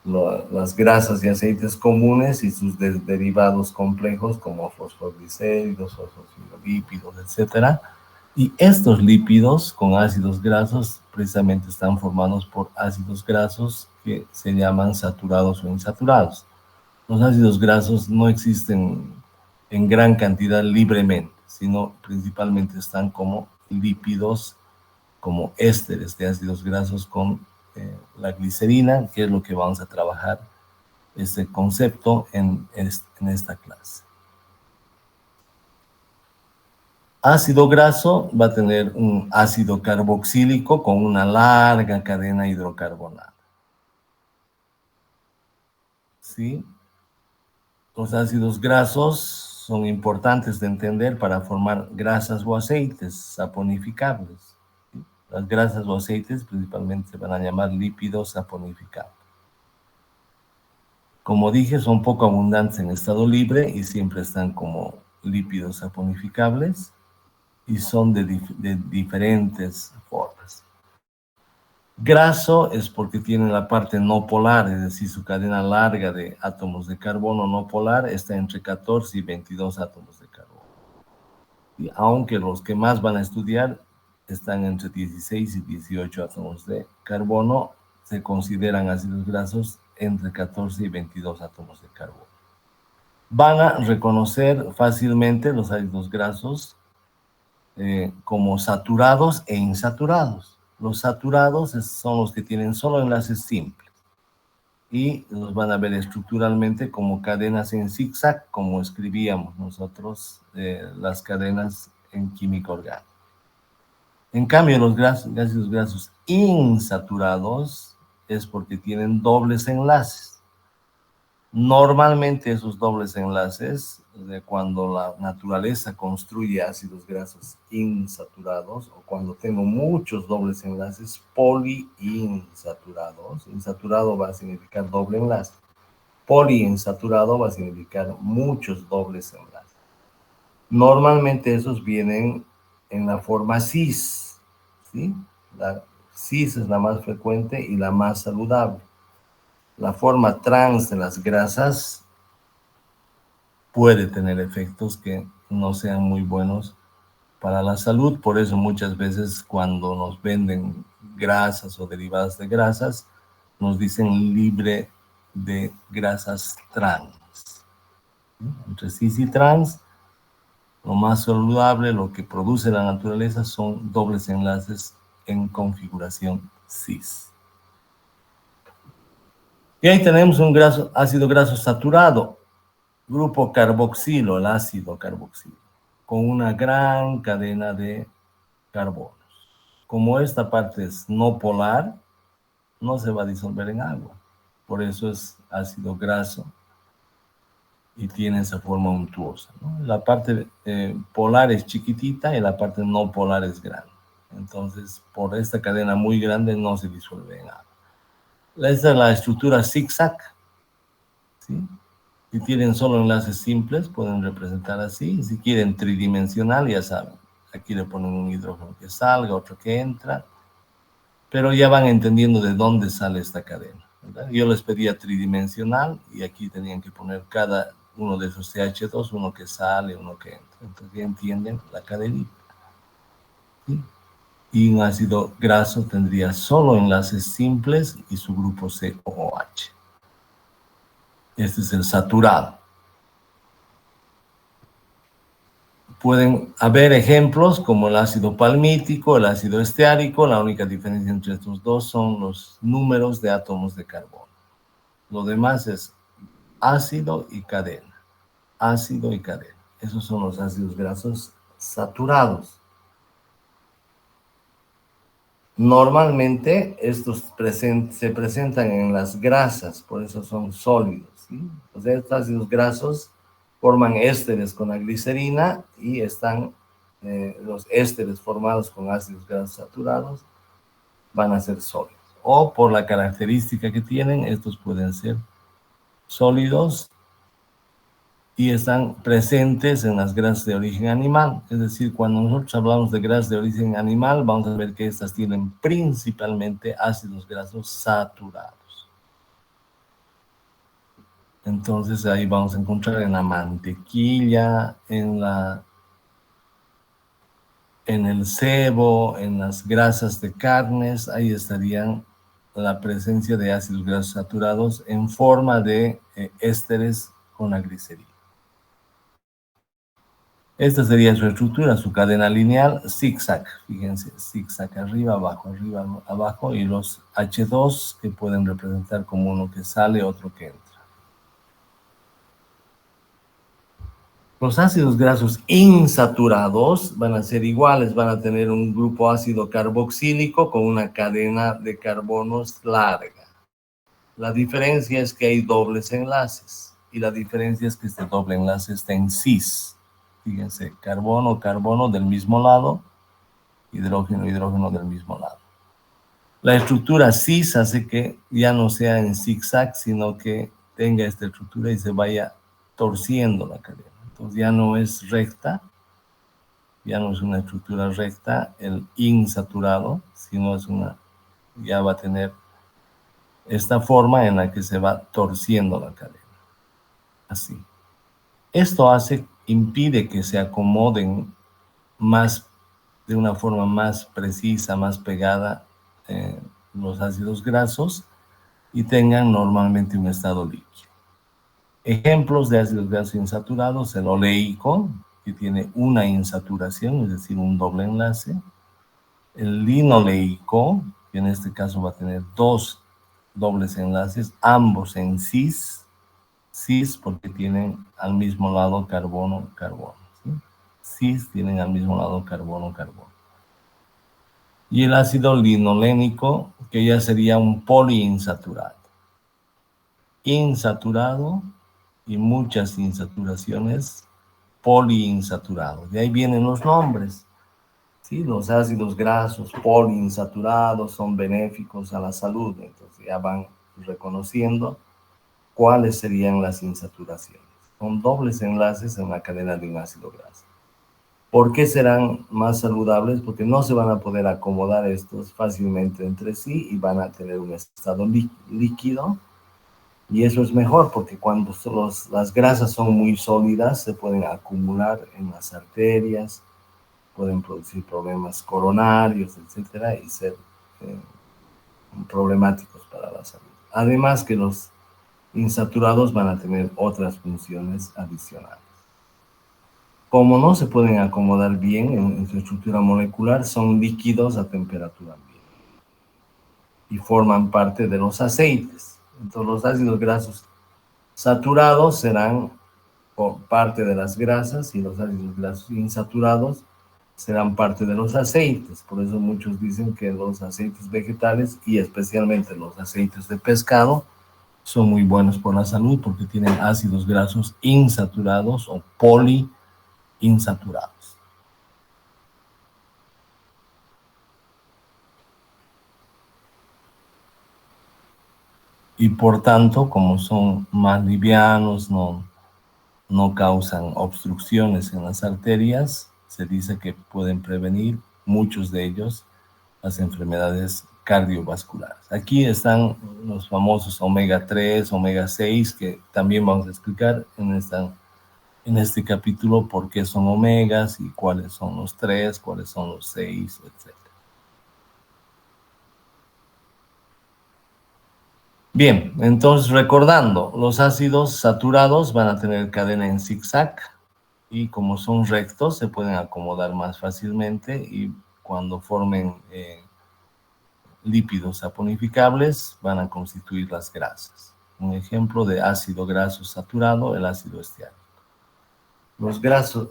las grasas y aceites comunes y sus derivados complejos como fosfoglicéridos, fosfolípidos, etcétera. Y estos lípidos con ácidos grasos precisamente están formados por ácidos grasos que se llaman saturados o insaturados. Los ácidos grasos no existen en gran cantidad libremente, sino principalmente están como lípidos, como ésteres de ácidos grasos con la glicerina, que es lo que vamos a trabajar este concepto en esta clase. Ácido graso va a tener un ácido carboxílico con una larga cadena hidrocarbonada. ¿Sí? Los ácidos grasos son importantes de entender para formar grasas o aceites saponificables. Las grasas o aceites principalmente se van a llamar lípidos saponificables. Como dije, son poco abundantes en estado libre y siempre están como lípidos saponificables y son de diferentes formas. Graso es porque tiene la parte no polar, es decir, su cadena larga de átomos de carbono no polar está entre 14 y 22 átomos de carbono. Y aunque los que más van a estudiar están entre 16 y 18 átomos de carbono, se consideran ácidos grasos entre 14 y 22 átomos de carbono. Van a reconocer fácilmente los ácidos grasos como saturados e insaturados. Los saturados son los que tienen solo enlaces simples y los van a ver estructuralmente como cadenas en zigzag, como escribíamos nosotros las cadenas en química orgánica. En cambio, los ácidos grasos insaturados es porque tienen dobles enlaces. Normalmente esos dobles enlaces, cuando la naturaleza construye ácidos grasos insaturados, o cuando tengo muchos dobles enlaces poliinsaturados, insaturado va a significar doble enlace, poliinsaturado va a significar muchos dobles enlaces. Normalmente esos vienen en la forma cis, ¿sí? La cis es la más frecuente y la más saludable. La forma trans de las grasas puede tener efectos que no sean muy buenos para la salud. Por eso muchas veces cuando nos venden grasas o derivadas de grasas, nos dicen libre de grasas trans. Entre cis y trans, lo más saludable, lo que produce la naturaleza son dobles enlaces en configuración cis. Y ahí tenemos un ácido graso saturado, grupo carboxilo, el ácido carboxilo, con una gran cadena de carbonos. Como esta parte es no polar, no se va a disolver en agua. Por eso es ácido graso y tiene esa forma untuosa, ¿no? La parte polar es chiquitita y la parte no polar es grande. Entonces, por esta cadena muy grande no se disuelve en agua. Esta es la estructura zigzag, ¿sí? Si tienen solo enlaces simples, pueden representar así. Si quieren tridimensional, ya saben. Aquí le ponen un hidrógeno que salga, otro que entra. Pero ya van entendiendo de dónde sale esta cadena, ¿verdad? Yo les pedía tridimensional y aquí tenían que poner cada uno de esos CH2, uno que sale, uno que entra. Entonces ya entienden la cadenita, ¿sí? Y un ácido graso tendría solo enlaces simples y su grupo COOH. Este es el saturado. Pueden haber ejemplos como el ácido palmítico, el ácido esteárico. La única diferencia entre estos dos son los números de átomos de carbono. Lo demás es ácido y cadena. Ácido y cadena. Esos son los ácidos grasos saturados. Normalmente estos se presentan en las grasas, por eso son sólidos, ¿sí? O sea, estos ácidos grasos forman ésteres con la glicerina y están los ésteres formados con ácidos grasos saturados van a ser sólidos. O por la característica que tienen, estos pueden ser sólidos y están presentes en las grasas de origen animal. Es decir, cuando nosotros hablamos de grasas de origen animal, vamos a ver que estas tienen principalmente ácidos grasos saturados. Entonces ahí vamos a encontrar en la mantequilla, en el sebo, en las grasas de carnes, ahí estarían la presencia de ácidos grasos saturados en forma de ésteres con la glicerina. Esta sería su estructura, su cadena lineal zigzag. Fíjense, zigzag arriba, abajo, y los H2 que pueden representar como uno que sale, otro que entra. Los ácidos grasos insaturados van a ser iguales, van a tener un grupo ácido carboxílico con una cadena de carbonos larga. La diferencia es que hay dobles enlaces, y la diferencia es que este doble enlace está en cis. Fíjense, carbono, carbono del mismo lado, hidrógeno, hidrógeno del mismo lado. La estructura cis hace que ya no sea en zigzag, sino que tenga esta estructura y se vaya torciendo la cadena. Entonces ya no es recta, ya no es una estructura recta, el insaturado, sino es una ya va a tener esta forma en la que se va torciendo la cadena. Así. Esto impide que se acomoden más, de una forma más precisa, más pegada, los ácidos grasos y tengan normalmente un estado líquido. Ejemplos de ácidos grasos insaturados: el oleico, que tiene una insaturación, es decir, un doble enlace. El linoleico, que en este caso va a tener dos dobles enlaces, ambos en cis porque tienen al mismo lado carbono-carbono. ¿Sí? Cis tienen al mismo lado carbono-carbono. Y el ácido linolénico, que ya sería un poliinsaturado. Insaturado y muchas insaturaciones, poliinsaturado. De ahí vienen los nombres. ¿Sí? Los ácidos grasos poliinsaturados son benéficos a la salud. Entonces ya van reconociendo cuáles serían las insaturaciones. Son dobles enlaces en la cadena de un ácido graso. ¿Por qué serán más saludables? Porque no se van a poder acomodar estos fácilmente entre sí y van a tener un estado líquido. Y eso es mejor porque cuando las grasas son muy sólidas se pueden acumular en las arterias, pueden producir problemas coronarios, etcétera, y ser problemáticos para la salud. Además que los insaturados van a tener otras funciones adicionales. Como no se pueden acomodar bien en su estructura molecular, son líquidos a temperatura ambiente y forman parte de los aceites. Entonces los ácidos grasos saturados serán parte de las grasas y los ácidos grasos insaturados serán parte de los aceites. Por eso muchos dicen que los aceites vegetales y especialmente los aceites de pescado son muy buenos por la salud porque tienen ácidos grasos insaturados o poliinsaturados. Y por tanto, como son más livianos, no causan obstrucciones en las arterias, se dice que pueden prevenir, muchos de ellos, las enfermedades cardiovasculares. Aquí están los famosos omega 3, omega 6, que también vamos a explicar en este capítulo por qué son omegas y cuáles son los 3, cuáles son los 6, etc. Bien, entonces recordando, los ácidos saturados van a tener cadena en zigzag y como son rectos se pueden acomodar más fácilmente y cuando formen lípidos saponificables van a constituir las grasas. Un ejemplo de ácido graso saturado, el ácido esteárico. Los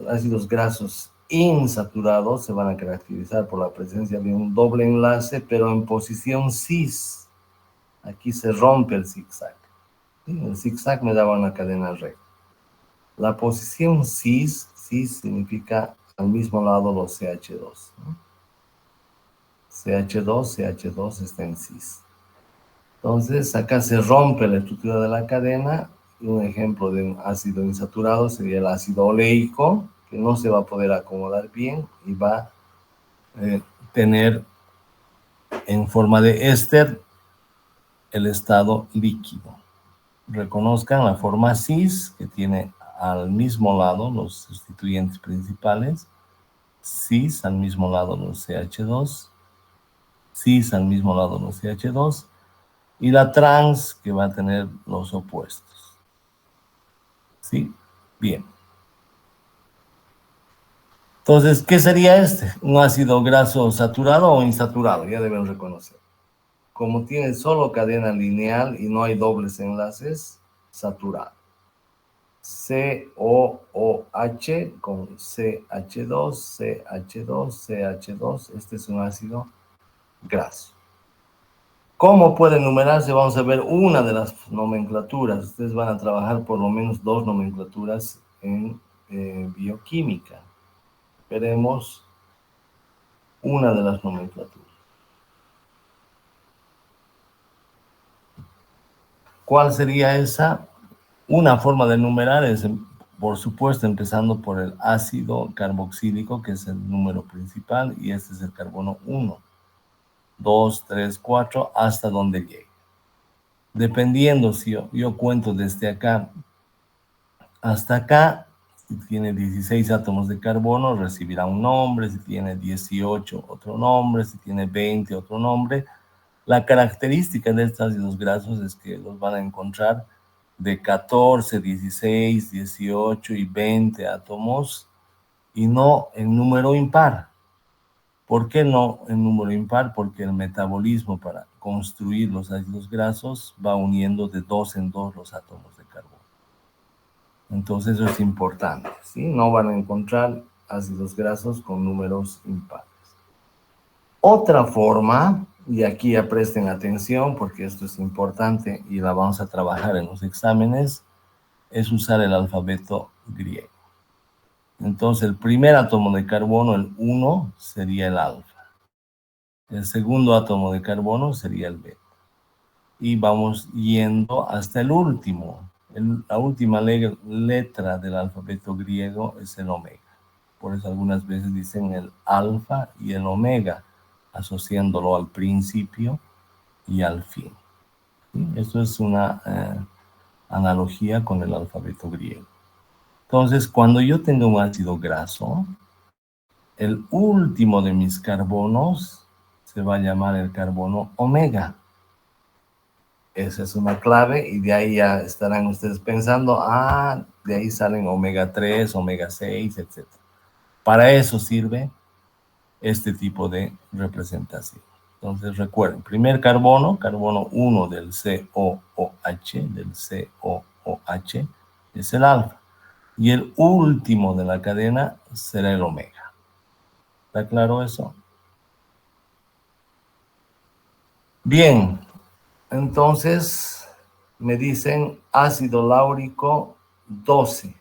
ácidos grasos insaturados se van a caracterizar por la presencia de un doble enlace, pero en posición cis. Aquí se rompe el zigzag. ¿Sí? El zigzag me daba una cadena recta. La posición cis significa al mismo lado los CH2. ¿No? CH2 está en cis. Entonces, acá se rompe la estructura de la cadena. Y un ejemplo de un ácido insaturado sería el ácido oleico, que no se va a poder acomodar bien y va a tener en forma de éster el estado líquido. Reconozcan la forma cis, que tiene al mismo lado los sustituyentes principales, cis al mismo lado los CH2, cis al mismo lado los CH2, y la trans, que va a tener los opuestos. ¿Sí? Bien. Entonces, ¿qué sería este? ¿Un ácido graso saturado o insaturado? Ya deben reconocer. Como tiene solo cadena lineal y no hay dobles enlaces, saturado. COOH con CH2, CH2, CH2. Este es un ácido graso. ¿Cómo puede numerarse? Vamos a ver una de las nomenclaturas. Ustedes van a trabajar por lo menos dos nomenclaturas en bioquímica. Veremos una de las nomenclaturas. ¿Cuál sería esa? Una forma de numerar es, por supuesto, empezando por el ácido carboxílico, que es el número principal, y este es el carbono 1. 2, 3, 4, hasta donde llegue. Dependiendo si yo cuento desde acá hasta acá, si tiene 16 átomos de carbono, recibirá un nombre, si tiene 18, otro nombre, si tiene 20, otro nombre. La característica de estos ácidos grasos es que los van a encontrar de 14, 16, 18 y 20 átomos y no en número impar. ¿Por qué no en número impar? Porque el metabolismo para construir los ácidos grasos va uniendo de 2 en 2 los átomos de carbono. Entonces eso es importante, ¿sí? No van a encontrar ácidos grasos con números impares. Otra forma, y aquí ya presten atención porque esto es importante y la vamos a trabajar en los exámenes, es usar el alfabeto griego. Entonces el primer átomo de carbono, el 1, sería el alfa. El segundo átomo de carbono sería el beta. Y vamos yendo hasta el último. La última letra del alfabeto griego es el omega. Por eso algunas veces dicen el alfa y el omega, asociándolo al principio y al fin. ¿Sí? Esto es una analogía con el alfabeto griego. Entonces, cuando yo tengo un ácido graso, el último de mis carbonos se va a llamar el carbono omega. Esa es una clave y de ahí ya estarán ustedes pensando, de ahí salen omega 3, omega 6, etc. Para eso sirve este tipo de representación. Entonces recuerden, primer carbono, carbono 1 del COOH, es el alfa. Y el último de la cadena será el omega. ¿Está claro eso? Bien, entonces me dicen ácido láurico 12,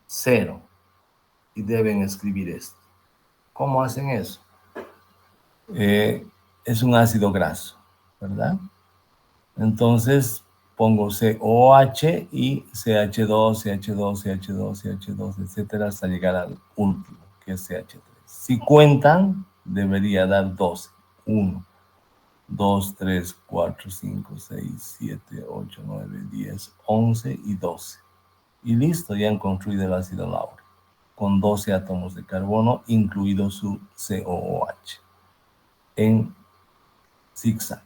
0, y deben escribir esto. ¿Cómo hacen eso? Es un ácido graso, ¿verdad? Entonces pongo COH y CH2, CH2, CH2, CH2, etcétera, hasta llegar al último, que es CH3. Si cuentan, debería dar 12. 1, 2, 3, 4, 5, 6, 7, 8, 9, 10, 11 y 12. Y listo, ya han construido el ácido láurico, con 12 átomos de carbono, incluido su COOH, en zigzag.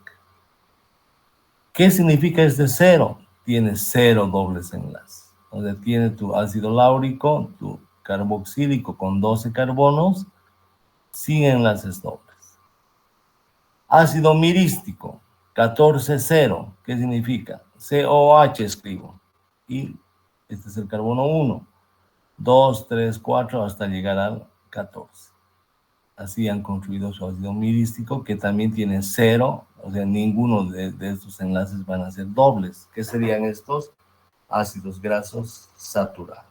¿Qué significa este cero? Tiene 0 dobles enlaces. O sea, tiene tu ácido láurico, tu carboxílico con 12 carbonos, sin enlaces dobles. Ácido mirístico, 14,0. ¿Qué significa? COH escribo. Y este es el carbono 1. 2, 3, 4 hasta llegar al 14. Así han construido su ácido mirístico, que también tiene 0, o sea, ninguno de estos enlaces van a ser dobles. ¿Qué serían estos? Ácidos grasos saturados.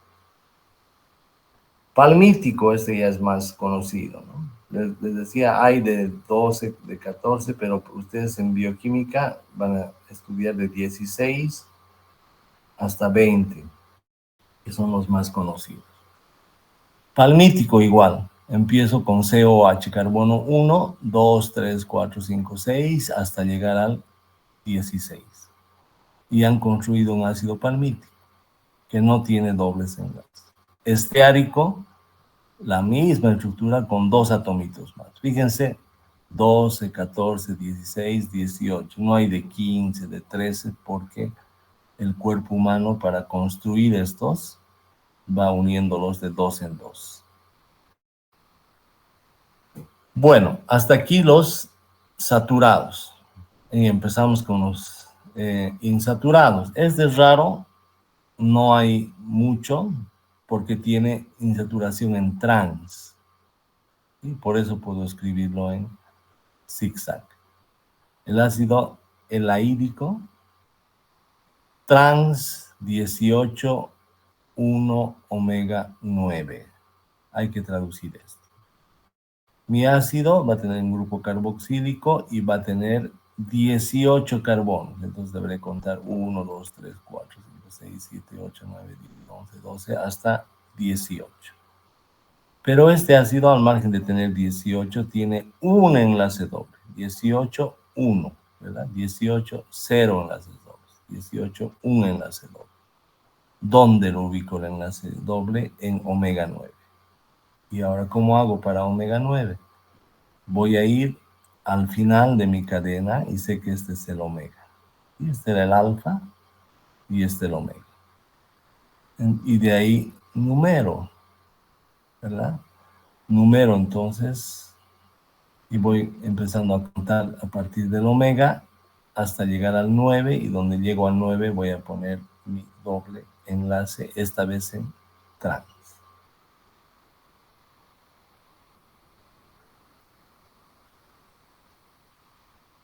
Palmítico, este ya es más conocido, ¿no? Les decía, hay de 12, de 14, pero ustedes en bioquímica van a estudiar de 16 hasta 20, que son los más conocidos. Palmítico igual, empiezo con COH, carbono 1, 2, 3, 4, 5, 6, hasta llegar al 16. Y han construido un ácido palmítico, que no tiene dobles enlaces. Esteárico, la misma estructura con 2 atomitos más. Fíjense, 12, 14, 16, 18. No hay de 15, de 13, porque el cuerpo humano para construir estos va uniéndolos de 2 en 2. Bueno, hasta aquí los saturados. Y empezamos con los insaturados. Este es raro, no hay mucho, porque tiene insaturación en trans. Y por eso puedo escribirlo en zigzag. El ácido elaídico, trans 18, 1, omega 9. Hay que traducir esto. Mi ácido va a tener un grupo carboxílico y va a tener 18 carbonos. Entonces deberé contar 1, 2, 3, 4, 5, 6, 7, 8, 9, 10, 11, 12, hasta 18. Pero este ácido, al margen de tener 18, tiene un enlace doble. 18, 1, ¿verdad? 18, 0 enlaces dobles. 18, un enlace doble. ¿Dónde lo ubico el enlace doble? En omega 9. Y ahora, ¿cómo hago para omega 9? Voy a ir al final de mi cadena y sé que este es el omega. Y este era el alfa y este el omega. Y de ahí numero, ¿verdad? Numero entonces, y voy empezando a contar a partir del omega hasta llegar al 9, y donde llego al 9 voy a poner mi doble enlace, esta vez en trans.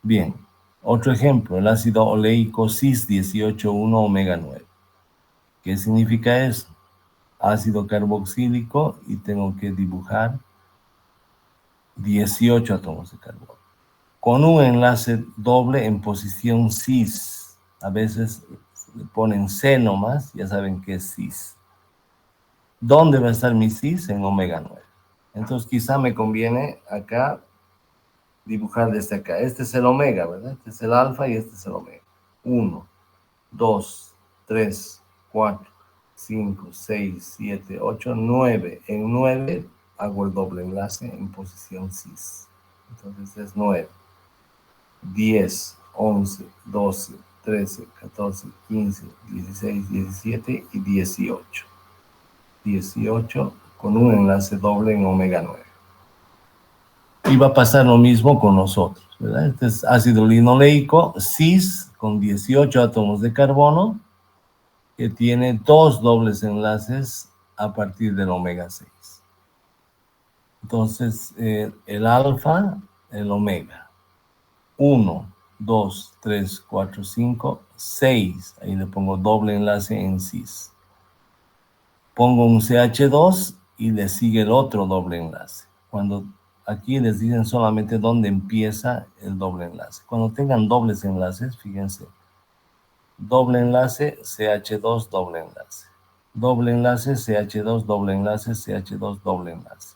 Bien, otro ejemplo, el ácido oleico cis 18,1 omega 9. ¿Qué significa eso? Ácido carboxílico, y tengo que dibujar 18 átomos de carbono, con un enlace doble en posición cis. A veces le ponen C nomás, ya saben que es cis. ¿Dónde va a estar mi cis? En omega 9. Entonces quizá me conviene acá dibujar desde acá. Este es el omega, ¿verdad? Este es el alfa y este es el omega. 1, 2, 3, 4, 5, 6, 7, 8, 9. En 9 hago el doble enlace en posición cis. Entonces es 9, 10, 11, 12, 13, 14, 15, 16, 17 y 18. 18 con un enlace doble en omega 9. Y va a pasar lo mismo con nosotros, ¿verdad? Este es ácido linoleico cis con 18 átomos de carbono, que tiene dos dobles enlaces a partir del omega 6. Entonces, el alfa, el omega. 1, 2, 3, 4, 5, 6. Ahí le pongo doble enlace en cis. Pongo un CH2 y le sigue el otro doble enlace. Cuando aquí les dicen solamente dónde empieza el doble enlace. Cuando tengan dobles enlaces, fíjense, doble enlace, CH2, doble enlace. Doble enlace, CH2, doble enlace, CH2, doble enlace.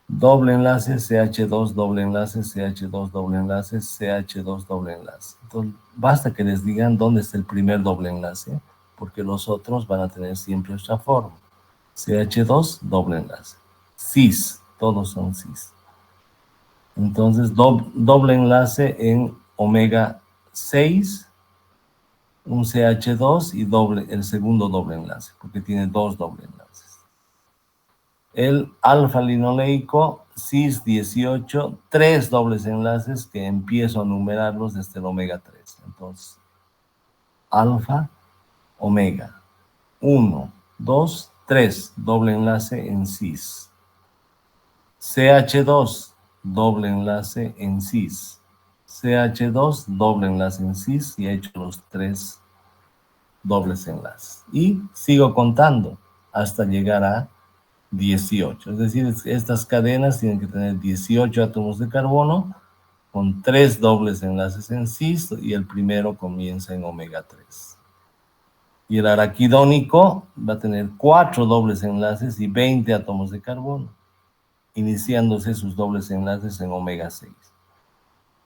Doble enlace, CH2, doble enlace, CH2, doble enlace, CH2, doble enlace. Entonces, basta que les digan dónde está el primer doble enlace, porque los otros van a tener siempre esta forma. CH2, doble enlace. Cis, todos son cis. Entonces, doble enlace en omega 6, un CH2 y el segundo doble enlace, porque tiene dos doble enlaces. El alfa linoleico cis 18, tres dobles enlaces que empiezo a numerarlos desde el omega 3. Entonces, alfa, omega, 1, 2, 3, doble enlace en cis. CH2, doble enlace en cis. CH2, doble enlace en cis, y he hecho los tres dobles enlaces. Y sigo contando hasta llegar a 18. Es decir, estas cadenas tienen que tener 18 átomos de carbono con tres dobles enlaces en cis, y el primero comienza en omega 3. Y el araquidónico va a tener 4 dobles enlaces y 20 átomos de carbono, iniciándose sus dobles enlaces en omega 6.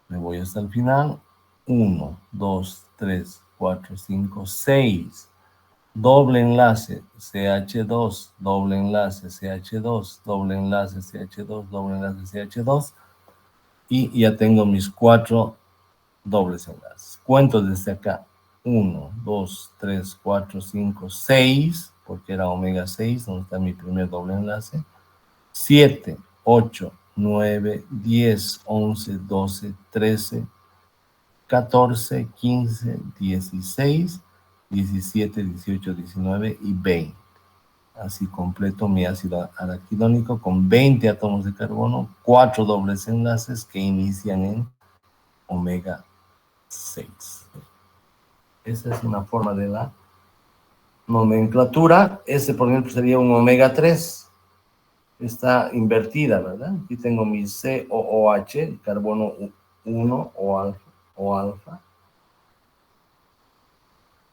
Me voy hasta el final. 1, 2, 3, 4, 5, 6. Doble enlace, CH2, doble enlace, CH2, doble enlace, CH2, doble enlace, CH2. Y ya tengo mis 4 dobles enlaces. Cuento desde acá. 1, 2, 3, 4, 5, 6, porque era omega 6, donde está mi primer doble enlace. 7, 8, 9, 10, 11, 12, 13, 14, 15, 16, 17, 18, 19 y 20. Así completo mi ácido araquidónico con 20 átomos de carbono, 4 dobles enlaces que inician en omega 6. Esa es una forma de la nomenclatura. Este, por ejemplo, sería un omega 3. Está invertida, ¿verdad? Aquí tengo mi COOH, carbono 1 o alfa.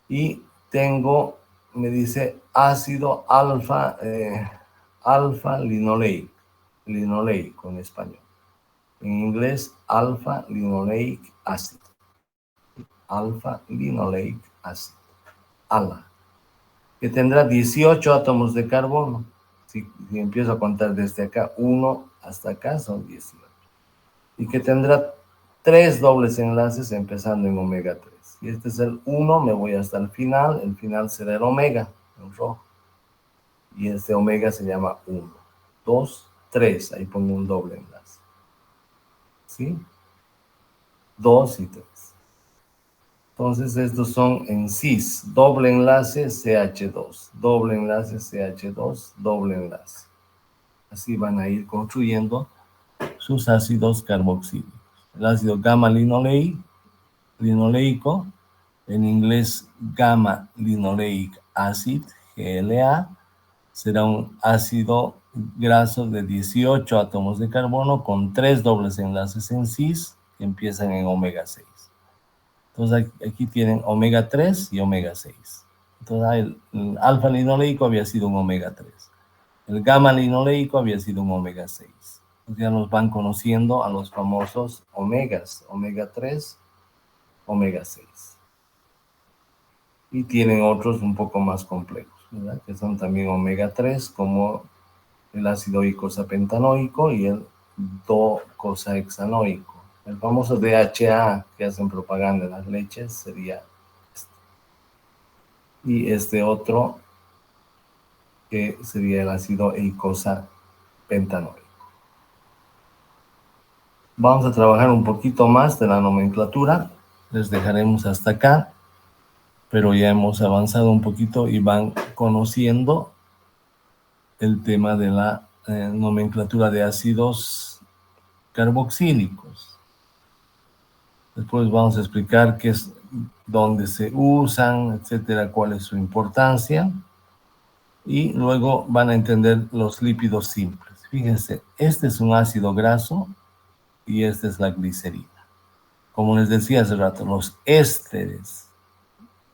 Y tengo, me dice, ácido alfa linoleico en español. En inglés, alpha-linoleic acid. Alpha-linoleic acid. ALA. Que tendrá 18 átomos de carbono. Si empiezo a contar desde acá, 1 hasta acá son 18. Y que tendrá 3 dobles enlaces empezando en omega 3. Y este es el 1, me voy hasta el final será el omega, en rojo. Y este omega se llama 1, 2, 3, ahí pongo un doble enlace. ¿Sí? 2 y 3. Entonces estos son en cis, doble enlace CH2, doble enlace CH2, doble enlace. Así van a ir construyendo sus ácidos carboxílicos. El ácido gamma-linoleico, en inglés gamma-linoleic acid, GLA, será un ácido graso de 18 átomos de carbono con 3 dobles enlaces en cis que empiezan en omega 6. Entonces aquí tienen omega 3 y omega 6. Entonces el alfa-linoleico había sido un omega 3. El gamma-linoleico había sido un omega 6. Ya nos van conociendo a los famosos omegas, omega 3, omega 6. Y tienen otros un poco más complejos, ¿verdad? Que son también omega 3, como el ácido icosapentanoico y el docosahexanoico. El famoso DHA que hacen propaganda en las leches sería este. Y este otro que sería el ácido icosapentanoico. Vamos a trabajar un poquito más de la nomenclatura. Les dejaremos hasta acá, pero ya hemos avanzado un poquito y van conociendo el tema de la nomenclatura de ácidos carboxílicos. Después vamos a explicar qué es, dónde se usan, etcétera, cuál es su importancia. Y luego van a entender los lípidos simples. Fíjense, este es un ácido graso y esta es la glicerina. Como les decía hace rato, los ésteres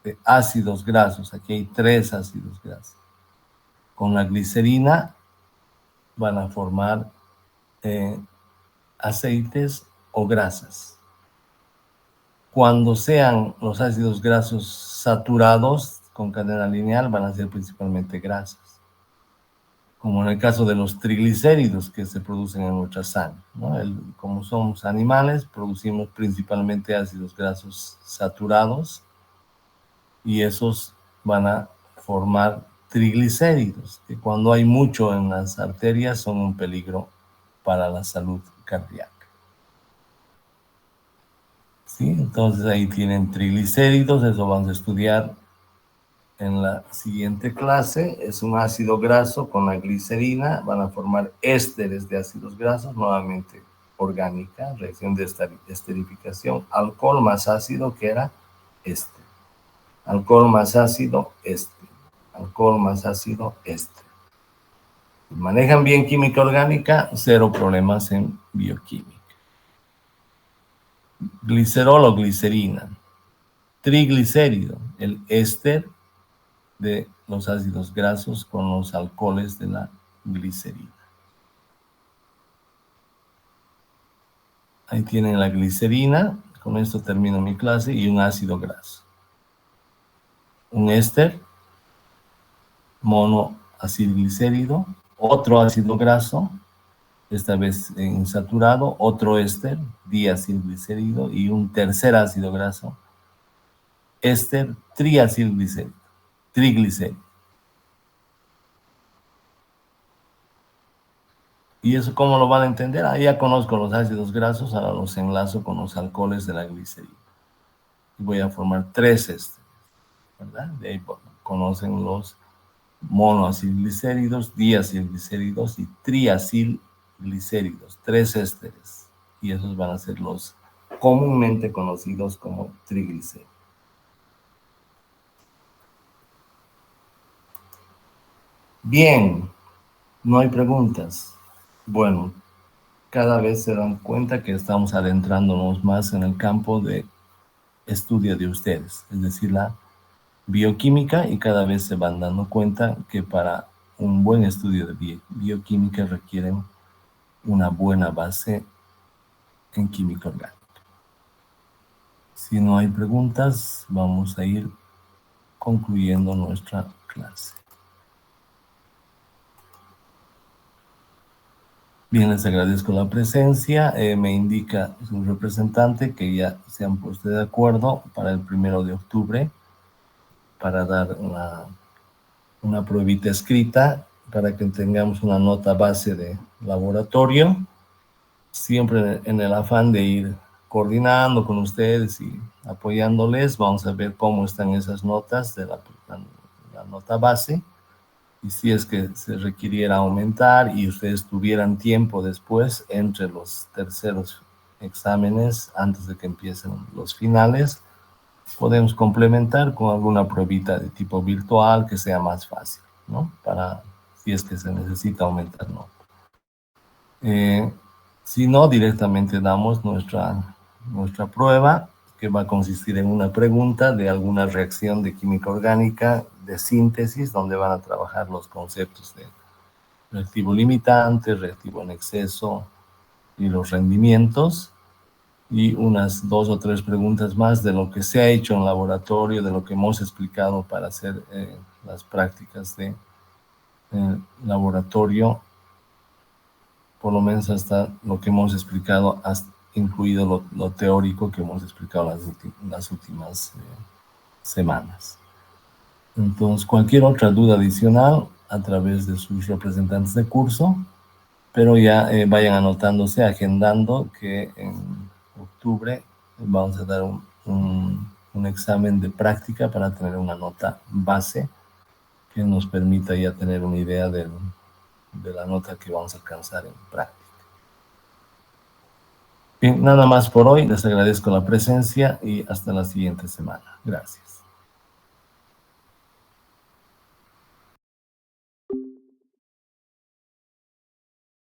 de ácidos grasos, aquí hay 3 ácidos grasos, con la glicerina van a formar aceites o grasas. Cuando sean los ácidos grasos saturados con cadena lineal, van a ser principalmente grasas, como en el caso de los triglicéridos que se producen en nuestra sangre, ¿no? Como somos animales, producimos principalmente ácidos grasos saturados y esos van a formar triglicéridos, que cuando hay mucho en las arterias son un peligro para la salud cardíaca. ¿Sí? Entonces ahí tienen triglicéridos, eso vamos a estudiar en la siguiente clase. Es un ácido graso con la glicerina, van a formar ésteres de ácidos grasos, nuevamente orgánica, reacción de esterificación, alcohol más ácido que era este, alcohol más ácido este, alcohol más ácido este. Manejan bien química orgánica, cero problemas en bioquímica. Glicerol o glicerina, triglicérido, el éster de los ácidos grasos con los alcoholes de la glicerina. Ahí tienen la glicerina, con esto termino mi clase, y un ácido graso. Un éster, monoacilglicérido, otro ácido graso, esta vez insaturado, otro éster, diacilglicérido, y un tercer ácido graso, éster triacilglicérido, triglicérido. ¿Y eso cómo lo van a entender? Ah, ya conozco los ácidos grasos, ahora los enlazo con los alcoholes de la glicerina. Y voy a formar 3 ésteres, ¿verdad? De ahí conocen los monoacilglicéridos, diacilglicéridos y triacilglicéridos, 3 ésteres. Y esos van a ser los comúnmente conocidos como triglicéridos. Bien, no hay preguntas. Bueno, cada vez se dan cuenta que estamos adentrándonos más en el campo de estudio de ustedes, es decir, la bioquímica, y cada vez se van dando cuenta que para un buen estudio de bioquímica requieren una buena base en química orgánica. Si no hay preguntas, vamos a ir concluyendo nuestra clase. Bien, les agradezco la presencia. Me indica su representante que ya se han puesto de acuerdo para el 1 de octubre para dar una pruebita escrita para que tengamos una nota base de laboratorio, siempre en el afán de ir coordinando con ustedes y apoyándoles. Vamos a ver cómo están esas notas de la nota base, y si es que se requiriera aumentar y ustedes tuvieran tiempo después entre los terceros exámenes, antes de que empiecen los finales, podemos complementar con alguna pruebita de tipo virtual que sea más fácil, ¿no? Para si es que se necesita aumentar, ¿no? Si no, directamente damos nuestra prueba, que va a consistir en una pregunta de alguna reacción de química orgánica de síntesis, donde van a trabajar los conceptos de reactivo limitante, reactivo en exceso y los rendimientos, y unas 2 o 3 preguntas más de lo que se ha hecho en laboratorio, de lo que hemos explicado para hacer las prácticas de laboratorio, por lo menos hasta lo que hemos explicado, incluido lo teórico que hemos explicado las últimas semanas. Entonces, cualquier otra duda adicional a través de sus representantes de curso, pero ya vayan anotándose, agendando que en octubre vamos a dar un examen de práctica para tener una nota base que nos permita ya tener una idea de la nota que vamos a alcanzar en práctica. Bien, nada más por hoy. Les agradezco la presencia y hasta la siguiente semana. Gracias.